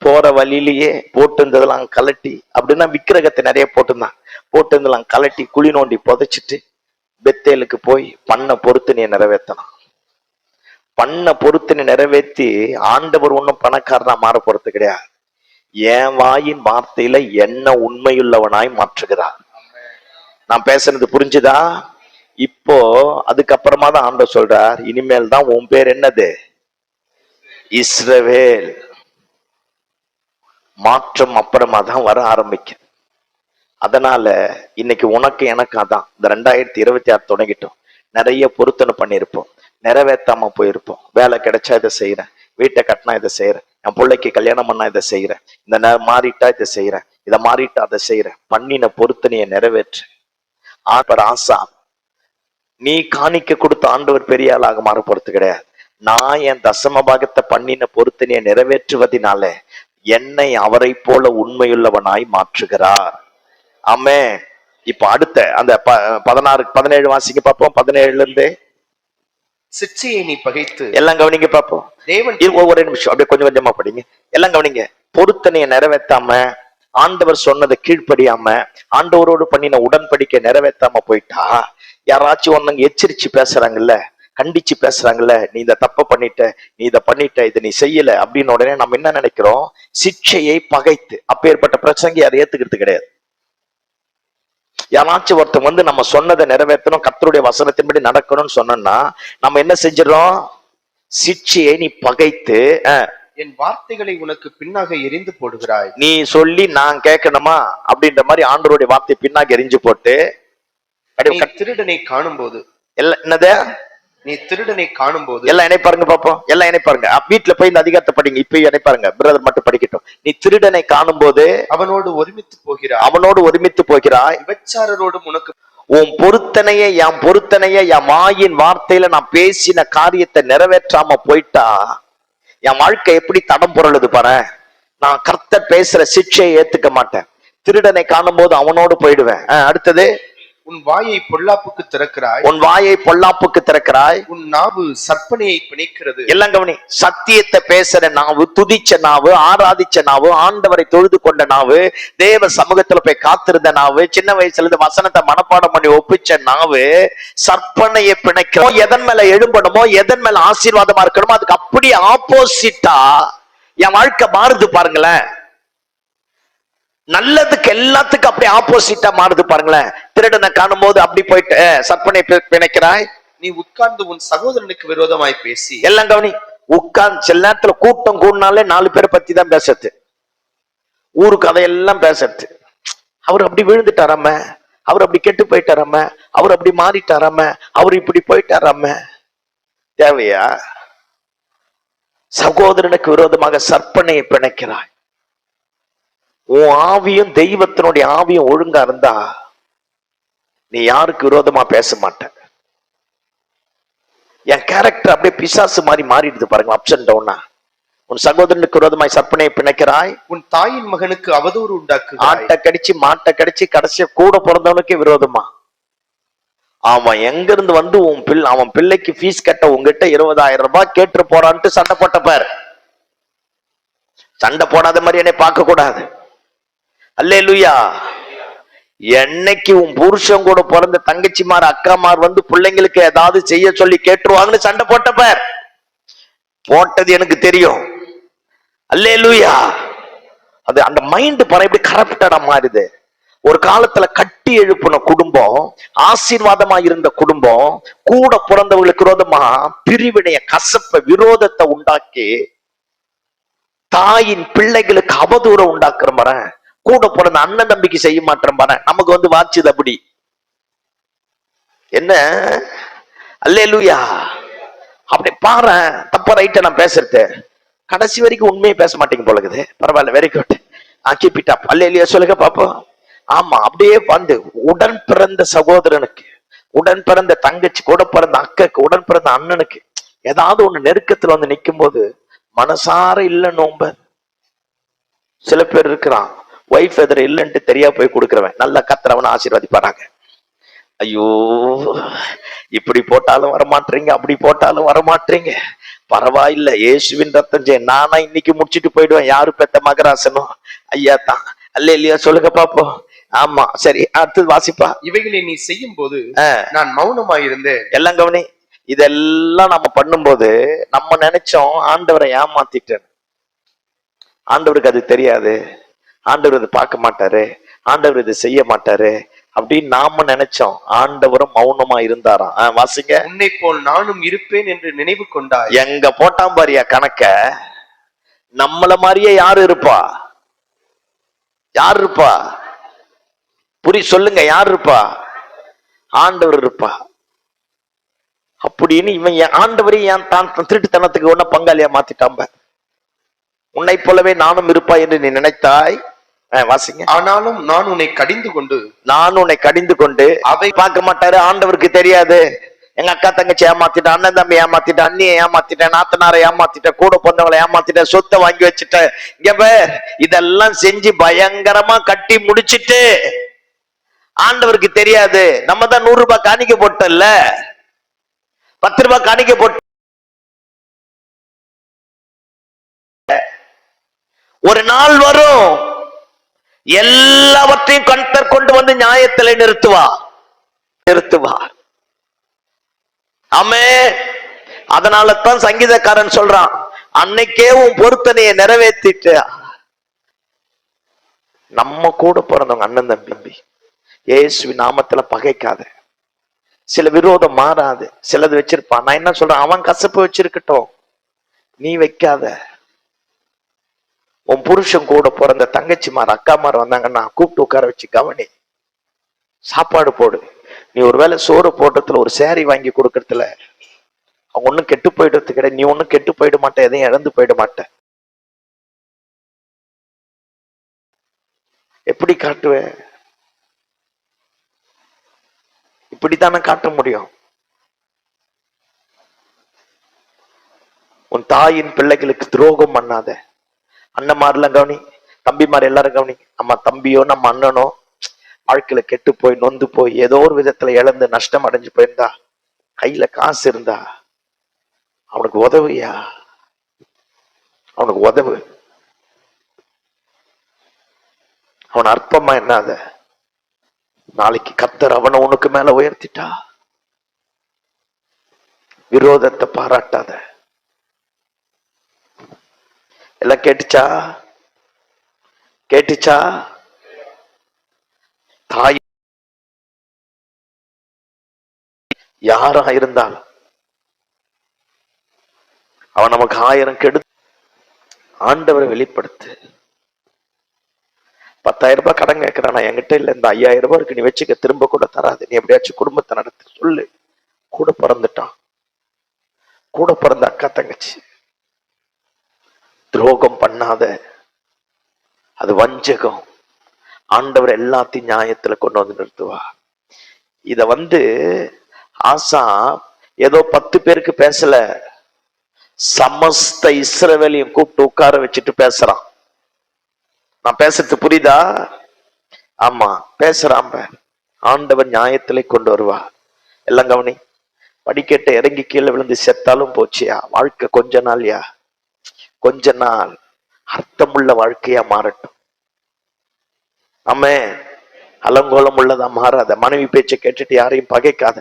போற வழியிலேயே போட்டு இருந்ததெல்லாம் கலட்டி, அப்படின்னா விக்கிரகத்தை நிறைய போட்டுருந்தான், போட்டு இருந்தெல்லாம் கலட்டி குழி நோண்டி புதைச்சிட்டு பெத்தேலுக்கு போய் பண்ண பொருத்தனையை நிறைவேற்றலாம். பண்ண பொருத்தனை நிறைவேற்றி ஆண்டவர் ஒன்னும் பணக்காரனா மாற போறது கிடையாது. என் வாயின் வார்த்தையில என்ன உண்மையுள்ளவனாய் மாற்றுகிறார். நான் பேசுறது புரிஞ்சுதா? இப்போ அதுக்கப்புறமா தான் ஆண்டவர் சொல்றார், இனிமேல் தான் உன் பேர் என்னது? இஸ்ரவேல். மாற்றம் அப்புறமா தான் வர ஆரம்பிக்கும். அதனால இன்னைக்கு உனக்கு எனக்கு அதான் இந்த 2026 தொடங்கிட்டோம். நிறைய பொருத்தனை பண்ணியிருப்போம், நிறைவேற்றாம போயிருப்போம். வேலை கிடைச்சா இதை செய்யறேன், வீட்டை கட்டினா இதை செய்யறேன், என் பிள்ளைக்கு கல்யாணம் பண்ணா இதை செய்யறேன், இந்த நேரம் மாறிட்டா இதை செய்யறேன், இத மாறிட்டு அதை செய்யறேன், பண்ணின பொருத்தனையை நிறைவேற்று. ஆசா, நீ காணிக்க கொடுத்த ஆண்டவர் பெரிய ஆளாக மாற போறது கிடையாது. நான் என் தசம பாகத்தை பண்ணின பொருத்தனையை நிறைவேற்றுவதனால என்னை அவரை போல உண்மையுள்ளவனாய் மாற்றுகிறார். ஆமே. இப்ப அடுத்த அந்த 16-17 வாசிக்க பார்ப்போம். 17ல இருந்து. சிற்சையை நீ பகைத்து. எல்லாம் கவனிங்க பார்ப்போம். தேவன் ஒவ்வொரு நிமிஷம் அப்படியே கொஞ்சம் கொஞ்சமா படிங்க. எல்லாம் கவனிங்க. பொருத்தனையை நிறைவேற்றாம, ஆண்டவர் சொன்னதை கீழ்ப்படியாம, ஆண்டவரோடு பண்ணின உடன்படிக்கை நிறைவேற்றாம போயிட்டா, யாராச்சும் ஒண்ணுங்க எச்சரிச்சு பேசுறாங்கல்ல, கண்டிச்சு பேசுறாங்கல்ல, நீ இந்த தப்ப பண்ணிட்ட, நீ இதை பண்ணிட்ட, இதை நீ செய்யல அப்படின்னு உடனே நம்ம என்ன நினைக்கிறோம்? சிக்ஷையை பகைத்து. அப்பேற்பட்ட பிரச்சனைக்கு யாரை ஏத்துக்கிறது கிடையாது. யாராச்சும் ஒருத்தன் வந்து நம்ம சொன்னதை நிறைவேற்றணும், கர்த்தருடைய வசனத்தின்படி நடக்கணும்னு சொன்னா நம்ம என்ன செஞ்சிடறோம்? சிக்ஷையை நீ பகைத்து என் வார்த்தைகளை உனக்கு பின்னாக எரிந்து போடுகிறாய். நீ சொல்லி நான் கேட்கணுமா அப்படின்ற மாதிரி ஆண்டவருடைய வார்த்தை பின்னாக எரிஞ்சு போட்டு, திருடனை காணும் போது எல்லாம் என்னது? நீ திருடனை காணும் போது எல்லாம் இணைப்பாருங்க பாப்போம். எல்லாம் இணைப்பாருங்க. வீட்டுல போய் இந்த அதிகாரத்தை படிங்க. இப்பயும் இணைப்பாருங்க. பிரதர் மட்டும் படிக்கட்டும். நீ திருடனை காணும் போது அவனோடு ஒருமித்து போகிறாய். அவனோடு ஒருமித்து போகிறாய். விபச்சாரரோடும் உனக்கு உன் பொருத்தனைய என் வாயின் வார்த்தையில நான் பேசின காரியத்தை நிறைவேற்றாம போயிட்டா என் வாழ்க்கை எப்படி தடம் புரளுது பாரு. நான் கர்த்தர் பேசுற சிக்ஷையை ஏத்துக்க மாட்டேன். திருடனை காணும் போது அவனோடு போயிடுவேன். அடுத்தது, உன் வாயை பொல்லாப்புக்கு திறக்கிறாய். உன் வாயை பொல்லாப்புக்கு திறக்கிறாய். உன் நாவு சற்பனையை பிணைக்கிறது. எல்லாம் கவனி. சத்தியத்தை பேசுற நாவு, துதிச்ச நாவு, ஆராதிச்ச நாவு, ஆண்டவரை தொழுது கொண்ட நாவு, தேவ சமூகத்துல போய் காத்திருந்த நாவு, சின்ன வயசுல இருந்து வசனத்தை மனப்பாடம் பண்ணி ஒப்பிச்ச நாவு சற்பனையை பிணைக்கிறோம். எதன் மேல எழும்பணுமோ, எதன் மேல ஆசீர்வாதமா இருக்கணுமோ அதுக்கு அப்படியே ஆப்போசிட்டா என் வாழ்க்கை மாறுது பாருங்களேன். நல்லதுக்கு எல்லாத்துக்கும் அப்படி ஆப்போசிட்டா மாறுது பாருங்களேன். திருடனை காணும் போது அப்படி போயிட்டு சற்பனை பிணைக்கிறாய். நீ உட்கார்ந்து உன் சகோதரனுக்கு விரோதமாய் பேசி. எல்லாம் கவனி. உட்கார்ந்து சில நேரத்துல கூட்டம் கூடினாலே 4 பேரை பத்தி தான் பேசுறது. ஊரு கதையெல்லாம் பேசுறது. அவர் அப்படி விழுந்துட்டாராம, அவர் அப்படி கெட்டு போயிட்டாராம, அவர் அப்படி மாறிட்டாராம, அவர் இப்படி போயிட்டாராம. தேவையா? சகோதரனுக்கு விரோதமாக சற்பனையை பிணைக்கிறாய். உன் ஆவியும் தெய்வத்தினுடைய ஆவியும் ஒழுங்கா இருந்தா நீ யாருக்கு விரோதமா பேச மாட்ட. என் கேரக்டர் அப்படியே பிசாசு மாதிரி மாறிடுது பாருங்க, அப்ஸ் அண்ட் டவுனா. உன் சகோதரனுக்கு விரோதமாய் சற்பனையை பிணைக்கிறாய். உன் தாயின் மகனுக்கு அவதூறு உண்டாக்கு. ஆட்டை கடிச்சு மாட்டை கடிச்சு கடைசியா கூட பிறந்தவனுக்கே விரோதமா. அவன் எங்க இருந்து வந்து அவன் பிள்ளைக்கு ஃபீஸ் கட்ட உங்ககிட்ட 20,000 ரூபாய் கேட்டு போறான்ட்டு சண்டை போட்ட பாரு. சண்டை போடாத மாதிரி என்னை பார்க்க கூடாது. அல்லேலூயா. என்னைக்கு உன் புருஷன் கூட பிறந்த தங்கச்சிமார் அக்காமார் வந்து பிள்ளைங்களுக்கு ஏதாவது செய்ய சொல்லி கேட்டுருவாங்கன்னு சண்டை போட்டப்ப போட்டது எனக்கு தெரியும். அல்லேலூயா. அது அந்த மைண்ட் பாரு எப்படி கரப்டடா மாறுது. ஒரு காலத்துல கட்டி எழுப்பின குடும்பம், ஆசீர்வாதமா இருந்த குடும்பம், கூட பிறந்தவங்களுக்கு விரோதமா பிரிவினைய, கசப்ப, விரோதத்தை உண்டாக்கி தாயின் பிள்ளைகளுக்கு அவதூறம் உண்டாக்குற மாதிரி கூட பிறந்த அண்ணன் தம்பிக்கு செய்ய மாட்டேன் பாரு. நமக்கு வந்து வாச்சுது அப்படி என்ன. அல்லேலூயா. அப்படி பாரு. தப்பா ரைட்ட நான் பேசுறது கடைசி வரைக்கும் உண்மையை பேச மாட்டேங்க போலக்குது. பரவாயில்ல, very good. Keep it up. Hallelujah சொல்லுங்க பாப்போம். ஆமா, அப்படியே வந்து உடன் பிறந்த சகோதரனுக்கு, உடன் பிறந்த தங்கச்சி, கூட பிறந்த அக்காக்கு, உடன் பிறந்த அண்ணனுக்கு ஏதாவது ஒண்ணு நெருக்கத்துல வந்து நிக்கும் போது மனசார இல்ல நோம்ப. சில பேர் இருக்கிறான், ஒய்ஃப் எதிர இல்லைன்ட்டு தெரியா போய் கொடுக்குறவன் நல்லா கத்துறவன ஆசீர்வதிப்பாராங்க. ஐயோ, இப்படி போட்டாலும் வரமாட்டீங்க, அப்படி போட்டாலும் வரமாட்டீங்க, பரவாயில்ல இயேசுவின் ரத்தம் ஜெயம், நானா இன்னைக்கு முடிச்சுட்டு போயிடுவேன். யாரு பெத்த மகராசனும் ஐயா தான். அல்ல இல்லையா சொல்லுங்க பாப்போம். ஆமா, சரி, அடுத்தது வாசிப்பா. இவைகளை நீ செய்யும் போது நான் மௌனமாயிருந்தேன். எல்லாம் கவனி. இதெல்லாம் நம்ம பண்ணும்போது நம்ம நினைச்சோம் ஆண்டவரை ஏமாத்திட்டேன். ஆண்டவருக்கு அது தெரியாது, ஆண்டவர் இது பார்க்க மாட்டாரு, ஆண்டவர் இது செய்ய மாட்டாரு அப்படின்னு நாம நினைச்சோம். ஆண்டவரும் மௌனமா இருந்தாராம். வாசிங்க. உன்னை போல் நானும் இருப்பேன் என்று நினைவு கொண்டாய். எங்க போட்டாம் பாரியா கணக்க. நம்மள மாதிரியே யாரு இருப்பா? யார் இருப்பா? சொல்லுங்க, யார் இருப்பா? ஆண்டவர் இருப்பா. அப்படின்னு இவன் ஆண்டவரையும் தான் திருட்டுத்தனத்துக்கு ஒன்ன பங்காளியா மாத்திட்டாம்ப. உன்னை போலவே நானும் இருப்பா என்று நீ நினைத்தாய். வாசிங்க. ஆனாலும் நான் உன்னை கடிந்து கொண்டு, நான் உன்னை கடிந்து கொண்டு. அவை பார்க்க மாட்டாரு, ஆண்டவருக்கு தெரியாது. எங்க அக்கா தங்கச்சி ஏமாத்திட்டேன், அண்ணன் தம்பி ஏமாத்திட்டேன், அண்ணியை ஏமாத்திட்டேன், நாத்தனாரை ஏமாத்திட்டேன், கூட பிறந்தவங்களை ஏமாத்திட்டேன், சொத்தை வாங்கி வச்சுட்டேன், இங்க பேர் இதெல்லாம் செஞ்சு பயங்கரமா கட்டி முடிச்சிட்டு ஆண்டவருக்கு தெரியாது. நம்ம தான் 100 ரூபாய் காணிக்க போட்டோம்ல, 10 ரூபாய் காணிக்க போட்டு ஒரு நாள் வரும், எல்லாவற்றையும் கர்த்தர் கொண்டு வந்து நியாயத்தில் நிறுத்துவா. ஆமென். அதனால தான் சங்கீதக்காரன் சொல்றான், அன்னைக்கே உன் பொருத்தனையை நிறைவேற்றிட்டு. நம்ம கூட பிறந்தவங்க அண்ணன் தம்பி இயேசுவின் நாமத்துல பகைக்காத. சில விரோதம் மாறாது, சிலது வச்சிருப்பான். நான் என்ன சொல்றேன், அவன் கசப்பு வச்சிருக்கட்டும், நீ வைக்காத. உன் புருஷன் கூட பிறந்த தங்கச்சிமார் அக்காமார் வந்தாங்கன்னா கூப்பிட்டு உட்கார வச்சு கவனி, சாப்பாடு போடு. நீ ஒருவேளை சோறு போட்டதுல ஒரு சேரி வாங்கி கொடுக்கறதுல அவங்க ஒண்ணும் கெட்டு போயிடுறது கிடையாது, நீ ஒண்ணும் கெட்டு போயிட மாட்ட, எதையும் இழந்து போயிட மாட்ட. எப்படி காட்டுவ? இப்படித்தானே காட்ட முடியும். உன் தாயின் பிள்ளைகளுக்கு துரோகம் பண்ணாத. அண்ணன்மாரெல்லாம் கவனி, தம்பிமார் எல்லாரும் கவனி. நம்ம தம்பியோ நம்ம அண்ணனோ வாழ்க்கையில கெட்டு போய் நொந்து போய் ஏதோ ஒரு விதத்துல இழந்து நஷ்டம் அடைஞ்சு போயிருந்தா, கையில காசு இருந்தா அவனுக்கு உதவியா, அவனுக்கு உதவு. அவன் அற்பமா என்னாத. நாளைக்கு கர்த்தர் அவனை உனக்கு மேல உயர்த்திட்டா விரோதத்தை பாராட்டாத. எல்லாம் கேட்டுச்சா? தாய் யாரா இருந்தாலும் அவன் நமக்கு 1000 கெடு. ஆண்டவரை வெளிப்படுத்து. 10,000 ரூபாய் கடன் கேட்கிறான், என்கிட்ட இல்ல, இந்த 5,000 ரூபாய் இருக்கு, நீ வச்சுக்க, திரும்ப கூட தராது, நீ எப்படியாச்சும் குடும்பத்தை நடத்து சொல்லு. கூட பிறந்துட்டான், கூட பிறந்த அக்கா தங்கச்சி, துரோகம் பண்ணாத. அது வஞ்சகம். ஆண்டவர் எல்லாத்தையும் நியாயத்துல கொண்டு வந்து நிறுத்துவா. இத ஆசா ஏதோ 10 பேருக்கு பேசல, சமஸ்த இஸ்ரவேலையும் கூப்பிட்டு உட்கார வச்சுட்டு பேசுறான். நான் பேசுறது புரியுதா? ஆமா, பேசுறான். ஆண்டவர் நியாயத்திலே கொண்டு வருவா. எல்லாம் கவனி. படிக்கட்ட இறங்கி கீழே விழுந்து செத்தாலும் போச்சியா, வாழ்க்கை கொஞ்ச நாள்யா, கொஞ்ச நாள் அர்த்தமுள்ள வாழ்க்கையா மாறட்டும். ஆமென். அலங்கோலம் உள்ளதா மாறாத. மனைவி பேச்சை கேட்டுட்டு யாரையும் பகைக்காத,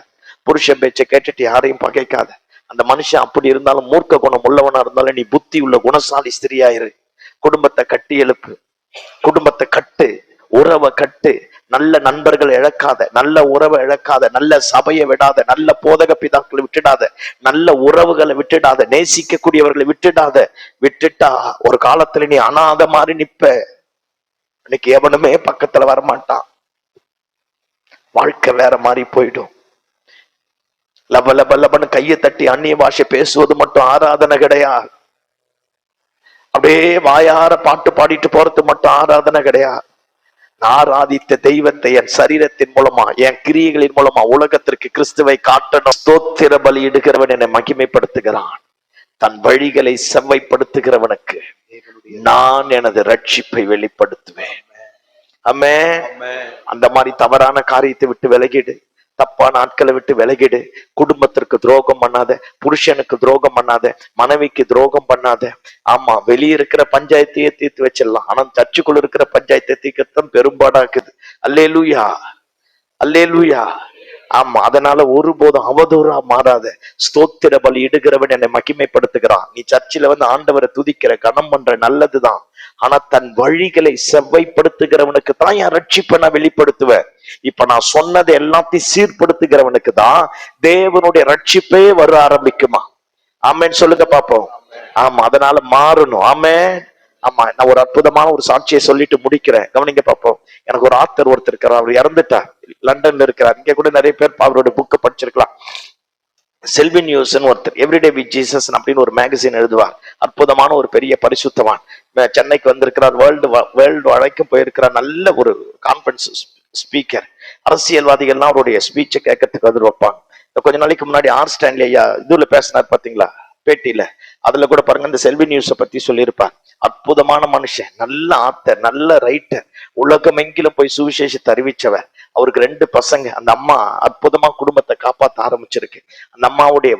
புருஷன் பேச்சை கேட்டுட்டு யாரையும் பகைக்காத. அந்த மனுஷன் அப்படி இருந்தாலும் மூர்க்க குணம் உள்ளவனா இருந்தாலும் நீ புத்தி உள்ள குணசாலி ஸ்திரியாயிரு. குடும்பத்தை கட்டி எழுப்பு, குடும்பத்தை கட்டு, உறவை கட்டு. நல்ல நண்பர்கள் இழக்காத, நல்ல உறவை இழக்காத, நல்ல சபையை விடாத, நல்ல போதக பிதாக்களை விட்டுடாத, நல்ல உறவுகளை விட்டுடாத, நேசிக்கக்கூடியவர்களை விட்டுட்டா ஒரு காலத்துல நீ அனாத மாதிரி நிப்ப. இன்னைக்கு எவனுமே பக்கத்துல வரமாட்டான். வாழ்க்கை வேற மாதிரி போயிடும். லபன்னு கையை தட்டி அந்நிய பாஷை பேசுவது மட்டும் ஆராதனை கிடையாது. அப்படியே வாயார பாட்டு பாடிட்டு போறது மட்டும் ஆராதனை கிடையாது. ஆராதித்த தெய்வத்தை என் சரீரத்தின் மூலமா, என் கிரியைகளின் மூலமா உலகத்திற்கு கிறிஸ்துவை காட்டணும். ஸ்தோத்திர பலி இடுகிறவன் என்னை மகிமைப்படுத்துகிறான். தன் வழிகளை செவ்வைப்படுத்துகிறவனுக்கு நான் எனது ரட்சிப்பை வெளிப்படுத்துவேன். ஆமென். அந்த மாதிரி தவறான காரியத்தை விட்டு விலகிடு, தப்பான ஆட்களை விட்டு விலகிடு. குடும்பத்திற்கு துரோகம் பண்ணாத, புருஷனுக்கு துரோகம் பண்ணாத, மனைவிக்கு துரோகம் பண்ணாத. ஆமா, வெளியே இருக்கிற பஞ்சாயத்தையே தீர்த்து வச்சிடலாம், ஆனா சர்ச்சுக்குள்ள இருக்கிற பஞ்சாயத்தை தீர்க்கத்தான் பெரும்பாடாக்குது. அல்லேலூயா, அல்லேலூயா. ஆமா, அதனால ஒருபோதும் அவதூறா மாறாத. ஸ்தோத்திர பலி இடுகிறவன் என்னை மகிமைப்படுத்துகிறான். நீ சர்ச்சில ஆண்டவரை துதிக்கிற, கனம் பண்ற, நல்லதுதான். ஆனா தன் வழிகளை செவ்வைப்படுத்துகிறவனுக்கு தான் என் ரட்சிப்பை நான் வெளிப்படுத்துவேன். இப்ப நான் சொன்னது எல்லாத்தையும் சீர்படுத்துகிறவனுக்கு தான் தேவனுடைய ரட்சிப்பே வர ஆரம்பிக்குமா? ஆமென் சொல்லுங்க பாப்போம். ஆமா, அதனால மாறணும். ஆமென். ஆமா, நான் ஒரு அற்புதமான ஒரு சாட்சியை சொல்லிட்டு முடிக்கிறேன், கவனிங்க பாப்போம். எனக்கு ஒரு ஆத்தர் ஒருத்தர் இருக்கிறார், அவர் இறந்துட்டார், லண்டன்ல இருக்கிறார். இங்க கூட நிறைய பேர் அவருடைய புக்கை படிச்சிருக்கலாம். செல்வி நியூஸ் ஒருத்தர், எவ்ரிடே வித் ஜீசஸ் அப்படின்னு ஒரு மேகசின் எழுதுவார். அற்புதமான ஒரு பெரிய பரிசுத்தவான். சென்னைக்கு வந்திருக்கிறார். வேர்ல்டு வரைக்கும் போயிருக்கிறார். நல்ல ஒரு கான்ஃபரன்ஸ் ஸ்பீக்கர். அரசியல்வாதிகள்லாம் அவருடைய ஸ்பீச்சை கேட்கறதுக்கு வந்து வைப்பாங்க. கொஞ்ச நாளைக்கு முன்னாடி ஆர் ஸ்டான்லி ஐயா இதுல பேசினார் பாத்தீங்களா, பேட்டியில. அதுல கூட பாருங்க, இந்த செல்வி நியூஸை பத்தி சொல்லியிருப்பார். அற்புதமான மனுஷன், நல்ல ஆத்தர், நல்ல ரைட்டர், உலகமெங்கிலும் போய் சுவிசேஷத்தை அறிவிச்சவர். அவருக்கு 2 பசங்க. அந்த அம்மா அற்புதமா குடும்பத்தை காப்பாற்ற ஆரம்பிச்சிருக்கு. அந்த அம்மாவுடைய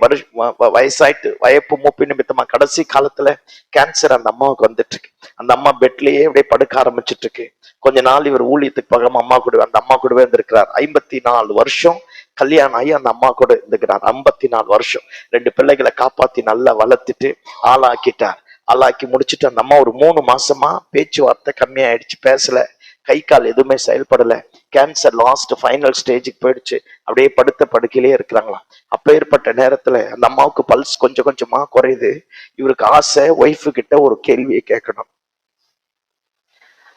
வயசாயிட்டு வயப்பு மூப்பு நிமித்தமா கடைசி காலத்துல கேன்சர் அந்த அம்மாவுக்கு வந்துட்டு இருக்கு. அந்த அம்மா பெட்லயே அப்படியே படுக்க ஆரம்பிச்சிட்டு இருக்கு. கொஞ்ச நாள் இவர் ஊழியத்துக்கு பகமா அந்த அம்மா கூடவே இருந்திருக்கிறார். 54 வருஷம் கல்யாணம் ஆகி அந்த அம்மா கூட இருந்துக்கிறார். 54 வருஷம் 2 பிள்ளைகளை காப்பாத்தி நல்லா வளர்த்துட்டு ஆளாக்கிட்டார். ஆளாக்கி முடிச்சுட்டு அந்த அம்மா ஒரு 3 மாசமா பேச்சுவார்த்தை கம்மியாயிடுச்சு, பேசல, கை கால் எதுவுமே செயல்படல. கேன்சர் லாஸ்ட் ஃபைனல் ஸ்டேஜுக்கு போயிடுச்சு. அப்படியே படுத்த படுக்கையிலே இருக்கிறாங்களாம். அப்ப ஏற்பட்ட நேரத்துல அந்த அம்மாவுக்கு பல்ஸ் கொஞ்சம் கொஞ்சமா குறையுது. இவருக்கு ஆசை ஒய்ஃபு கிட்ட ஒரு கேள்வியை கேட்கணும்.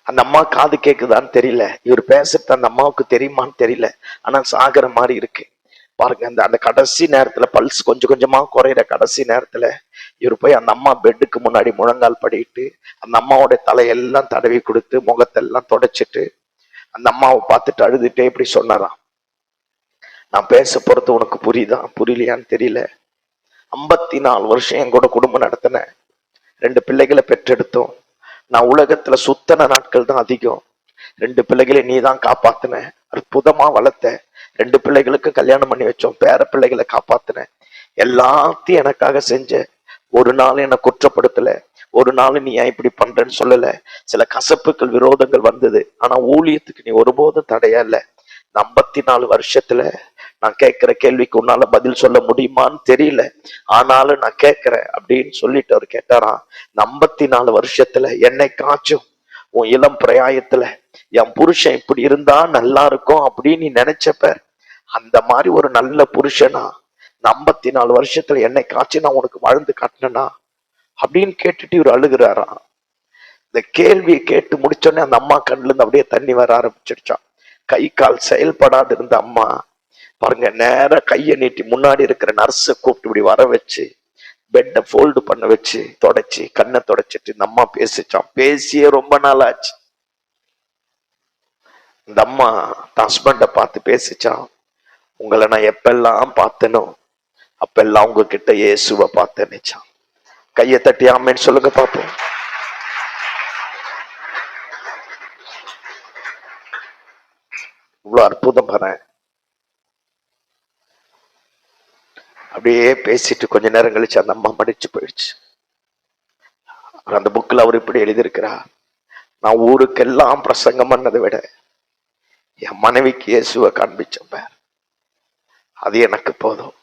அந்த அம்மா காது கேக்குதான்னு தெரியல, இவர் பேசுறது அந்த அம்மாவுக்கு தெரியுமான்னு தெரியல. ஆனா சாகிற மாதிரி இருக்கு பாருங்க. அந்த கடைசி நேரத்துல பல்ஸ் கொஞ்சம் கொஞ்சமா குறையிற கடைசி நேரத்துல இவர் போய் அந்த அம்மா பெட்டுக்கு முன்னாடி முழங்கால் படிட்டு அந்த அம்மாவோட தலையெல்லாம் தடவி கொடுத்து முகத்தெல்லாம் தொடச்சிட்டு அந்த அம்மாவை பார்த்துட்டு அழுதுட்டே இப்படி சொன்னாராம், நான் பேச போறது உனக்கு புரியுதா புரியலையான்னு தெரியல. 54 வருஷம் என் கூட குடும்பம் நடத்தினேன், 2 பிள்ளைகளை பெற்றெடுத்தோம். நான் உலகத்துல சுத்தன நாட்கள் தான் அதிகம். 2 பிள்ளைகளை நீ தான் காப்பாத்தின, அற்புதமா வளர்த்த. 2 பிள்ளைகளுக்கு கல்யாணம் பண்ணி வச்சோம், பேர பிள்ளைகளை காப்பாத்தின, எல்லாத்தையும் எனக்காக செஞ்ச. ஒரு நாள் என்னை குற்றப்படுத்தல, ஒரு நாள் நீ ஏன் இப்படி பண்றேன்னு சொல்லல. சில கசப்புகள் விரோதங்கள் வந்தது, ஆனா ஊழியத்துக்கு நீ ஒருபோதும் தடையா இல்ல. 54 வருஷத்துல நான் கேட்கிற கேள்விக்கு உன்னால பதில் சொல்ல முடியுமான்னு தெரியல, ஆனாலும் நான் கேட்கிறேன் அப்படின்னு சொல்லிட்டு அவர் கேட்டாராம். 54 வருஷத்துல என்னை காச்சும் உன் இளம் பிரயாயத்துல என் புருஷன் இப்படி இருந்தா நல்லா இருக்கும் அப்படின்னு நீ நினைச்சப்ப, அந்த மாதிரி ஒரு நல்ல புருஷனா 54 வருஷத்துல என்னை காய்ச்சி நான் உனக்கு வாழ்ந்து காட்டினா அப்படின்னு கேட்டுட்டு இவர் அழுகிறாராம். இந்த கேள்வியை கேட்டு முடிச்சோடனே அந்த அம்மா கண்ணுல இருந்து அப்படியே தண்ணி வர ஆரம்பிச்சிருச்சான். கை கால் செயல்படாது இருந்த அம்மா பாருங்க, நேர கையை நீட்டி முன்னாடி இருக்கிற நர்ஸை கூப்பிட்டு இப்படி வர வச்சு பெட்டை ஃபோல்டு பண்ண வச்சு தொடச்சி கண்ணை தொடச்சிட்டு இந்த அம்மா பேசிச்சான். பேசியே ரொம்ப நாள் ஆச்சு. இந்த அம்மா ஹஸ்பண்ட பார்த்து பேசிச்சான், உங்களை நான் எப்பெல்லாம் பார்த்தனோ அப்பெல்லாம் உங்ககிட்ட இயேசுவை பார்த்தேன்னுச்சான். கையை தட்டி ஆமேன்னு சொல்லுங்க பாப்போம். இவ்வளவு அற்புதம் பாரு. அப்படியே பேசிட்டு கொஞ்ச நேரம் கழிச்சு அந்த அம்மா மடிச்சு போயிடுச்சு. அந்த புக்ல அவர் இப்படி எழுதியிருக்கிறார், நான் ஊருக்கெல்லாம் பிரசங்கம் பண்ணதை விட என் மனைவிக்கு இயேசுவை காண்பிச்சப்ப அது எனக்கு போதும்.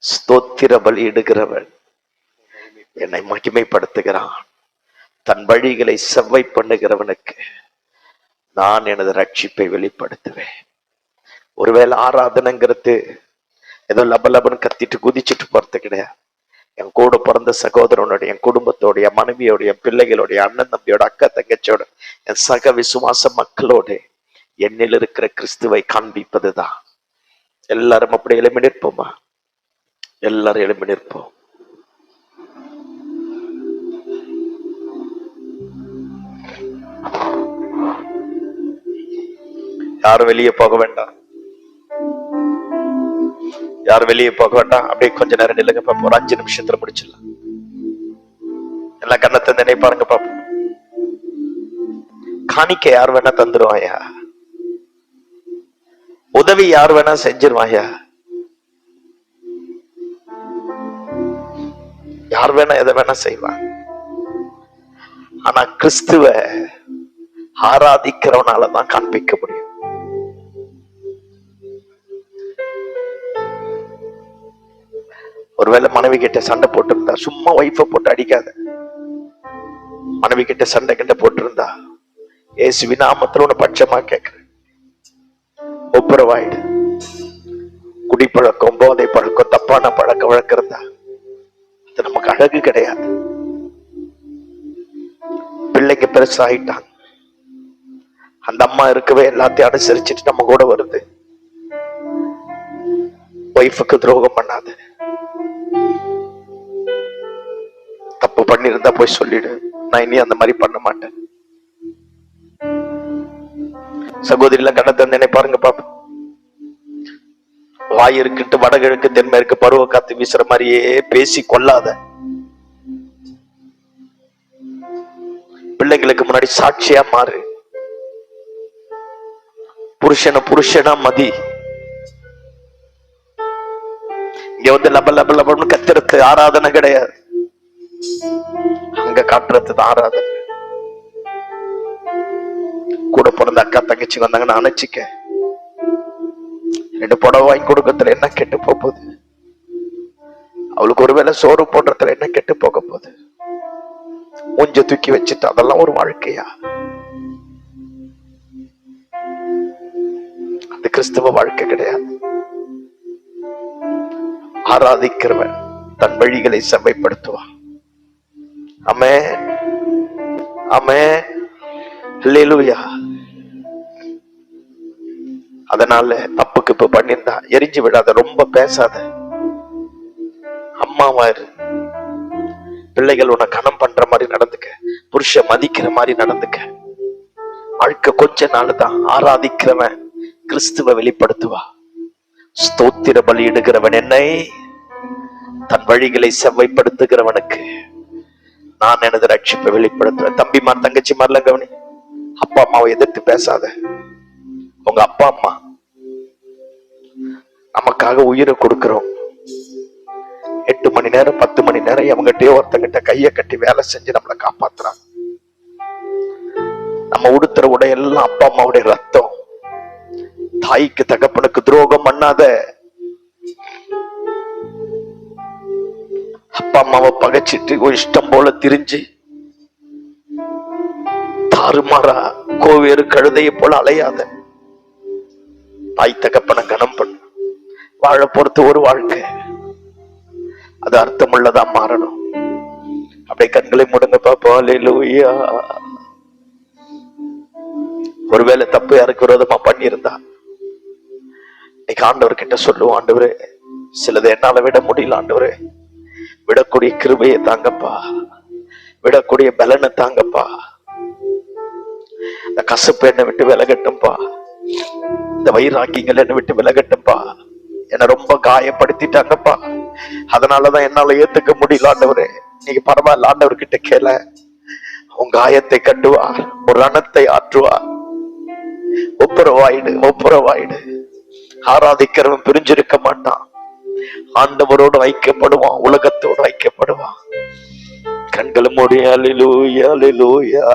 ஸ்தோத்திர பலி இடுகிறவன் என்னை மகிமைப்படுத்துகிறான், தன் வழிகளை செவ்வை பண்ணுகிறவனுக்கு நான் எனது ரட்சிப்பை வெளிப்படுத்துவேன். ஒருவேளை ஆராதனைங்கிறது ஏதோ லபலபன்னு கத்திட்டு குதிச்சுட்டு போறது கிடையாது. என் கூட பிறந்த சகோதரனுடைய, என் குடும்பத்தோட, என் மனைவியோட, என் பிள்ளைகளோட, அண்ணன் தம்பியோட, அக்கா தங்கச்சியோட, என் சக விசுவாச மக்களோட என்னில் இருக்கிற கிறிஸ்துவை காண்பிப்பதுதான். எல்லாரும் அப்படி எழுப்பி நிற்போமா? எல்லாரும் எழுப்பி நிற்போம். யாரும் வெளியே போக வேண்டாம், யாரும் வெளியே போக வேண்டாம். அப்படியே கொஞ்ச நேரம் நில்லுங்க பாப்போம். ஒரு 5 நிமிஷத்துல முடிச்சிடலாம். எல்லாம் கண்ணத்தை நினைப்பாருங்க பாப்போம். காணிக்க யார் வேணா தந்துருவாயா, உதவி யார் வேணா செஞ்சிருவாயா, யார் வேணா எதை வேணா செய்வான். ஆனா கிறிஸ்துவ ஆராதிக்கிறவனாலதான் காண்பிக்க முடியும். ஒருவேளை மனைவி கிட்ட சண்டை போட்டிருந்தா, சும்மா வைஃபை போட்டு அடிக்காத. மனைவி கிட்ட சண்டை கிட்ட போட்டிருந்தா, இயேசுவி நாமத்துல ஒண்ணு பட்சமா கேட்கிறேன், ஒப்புரவாயிடு. குடிப்பழக்கம், போதை பழக்கம், தப்பான பழக்க வழக்கம் இருந்தா அது நமக்கு அழகு கிடையாது. பிள்ளைங்க பெருசாயிட்டாங்க, அந்த அம்மா இருக்கவே எல்லாத்தையும் அனுசரிச்சுட்டு நம்ம கூட வருது. ஒய்ஃபுக்கு துரோகம் பண்ணாது. தப்பு பண்ணிருந்தா போய் சொல்லிடு. நான் இனி அந்த மாதிரி பண்ண மாட்டேன். சகோதரி எல்லாம் கண்ண தந்தனை பாருங்க பாப்பா. வாய் இருக்குட்டு வடகிழக்கு தென்மேற்கு பருவ காத்து வீசுற மாதிரியே பேசி கொள்ளாத. பிள்ளைங்களுக்கு முன்னாடி சாட்சியா மாறு. புருஷனா மதி. இங்க வந்து லப லப லபன்னு கத்துறது ஆராதனை கிடையாது, அங்க காட்டுறது தான் ஆராதனை. கூட பிறந்த அக்கா தங்கச்சி வந்தாங்கன்னு அணைச்சிக்க. 2 புடவை வாங்கி கொடுக்கறதுல என்ன கெட்டு போகுது? அவளுக்கு ஒருவேளை சோறு போடுறதுல என்ன கெட்டு போக போகுது? மூஞ்ச தூக்கி வச்சுட்டு அதெல்லாம் ஒரு வாழ்க்கையா? அது கிறிஸ்தவ வாழ்க்கை கிடையாது. ஆராதிக்கிறவன் தன் வழிகளை செம்மைப்படுத்துவான். ஆமென், ஆமென், அல்லேலூயா. அதனால தப்புக்கு இப்ப பண்ணிருந்தா எரிஞ்சு விடாத, ரொம்ப பேசாத, அம்மாவா இரு. பிள்ளைகள் உன்னை கனம் பண்ற மாதிரி நடந்துக்க, புருஷ மதிக்கிற மாதிரி நடந்துக்க. வாழ்க்கை கொஞ்ச நாள் தான். ஆராதிக்கிறவன் கிறிஸ்துவ வெளிப்படுத்துவா. ஸ்தோத்திர பலி இடுகிறவன் என்னை, தன் வழிகளை செவ்வைப்படுத்துகிறவனுக்கு நான் எனது ரட்சிப்பை வெளிப்படுத்துவேன். தம்பிமார் தங்கச்சி மாதிரிலாம் கவனி. அப்பா அம்மாவை எதிர்த்து பேசாத. உங்க அப்பா அம்மா நமக்காக உயிரை கொடுக்கிறோம். 8 மணி நேரம் 10 மணி நேரம் அவங்ககிட்டயே ஒருத்தங்கிட்ட கையை கட்டி வேலை செஞ்சு நம்மளை காப்பாத்துறாங்க. நம்ம உடுத்துற உடையெல்லாம் அப்பா அம்மாவுடைய ரத்தம். தாய்க்கு தகப்பனுக்கு துரோகம் பண்ணாத. அப்பா அம்மாவை பகைச்சிட்டு ஒரு இஷ்டம் போல திரிஞ்சு தாறுமாறா கோவேறு கழுதையை போல அலையாத. தாய் தகப்பனை கனம் பண்ணு. வாழ பொறுத்து ஒரு வாழ்க்கை, அது அர்த்தமுள்ளதா மாறணும். அப்படியே கண்களை முடுங்க பாப்போம். அல்லேலூயா. ஒருவேளை தப்பு யாருக்கு விரோதமா பண்ணியிருந்தா இன்னைக்கு ஆண்டவர் கிட்ட சொல்லுவோம், ஆண்டவரே சிலதை என்னால விட முடியல, ஆண்டவரே விடக்கூடிய கிருபையை தாங்கப்பா, விடக்கூடிய பலனை தாங்கப்பா, இந்த கசப்பு என்னை விட்டு விலகட்டும்பா, இந்த வைராக்கியங்கள் என்னை விட்டு விலகட்டும்பா, என்னை ரொம்ப காயப்படுத்திட்டாங்கப்பா, அதனாலதான் என்னால ஏத்துக்க முடியல ஆண்டவரே. நீங்க பரவாயில்ல, ஆண்டவர் கிட்ட கேள, உன் காயத்தை கட்டுவார், ஒரு ரணத்தை ஆற்றுவார். ஒப்புரவாயிடு. ஆராதிக்கிறவன் பிரிஞ்சிருக்க மாட்டான். ஆண்டவரோடு ஐக்கியப்படுவான், உலகத்தோடு ஐக்கியப்படுவான். கண்களை மூடி அல்லேலூயா, அல்லேலூயா.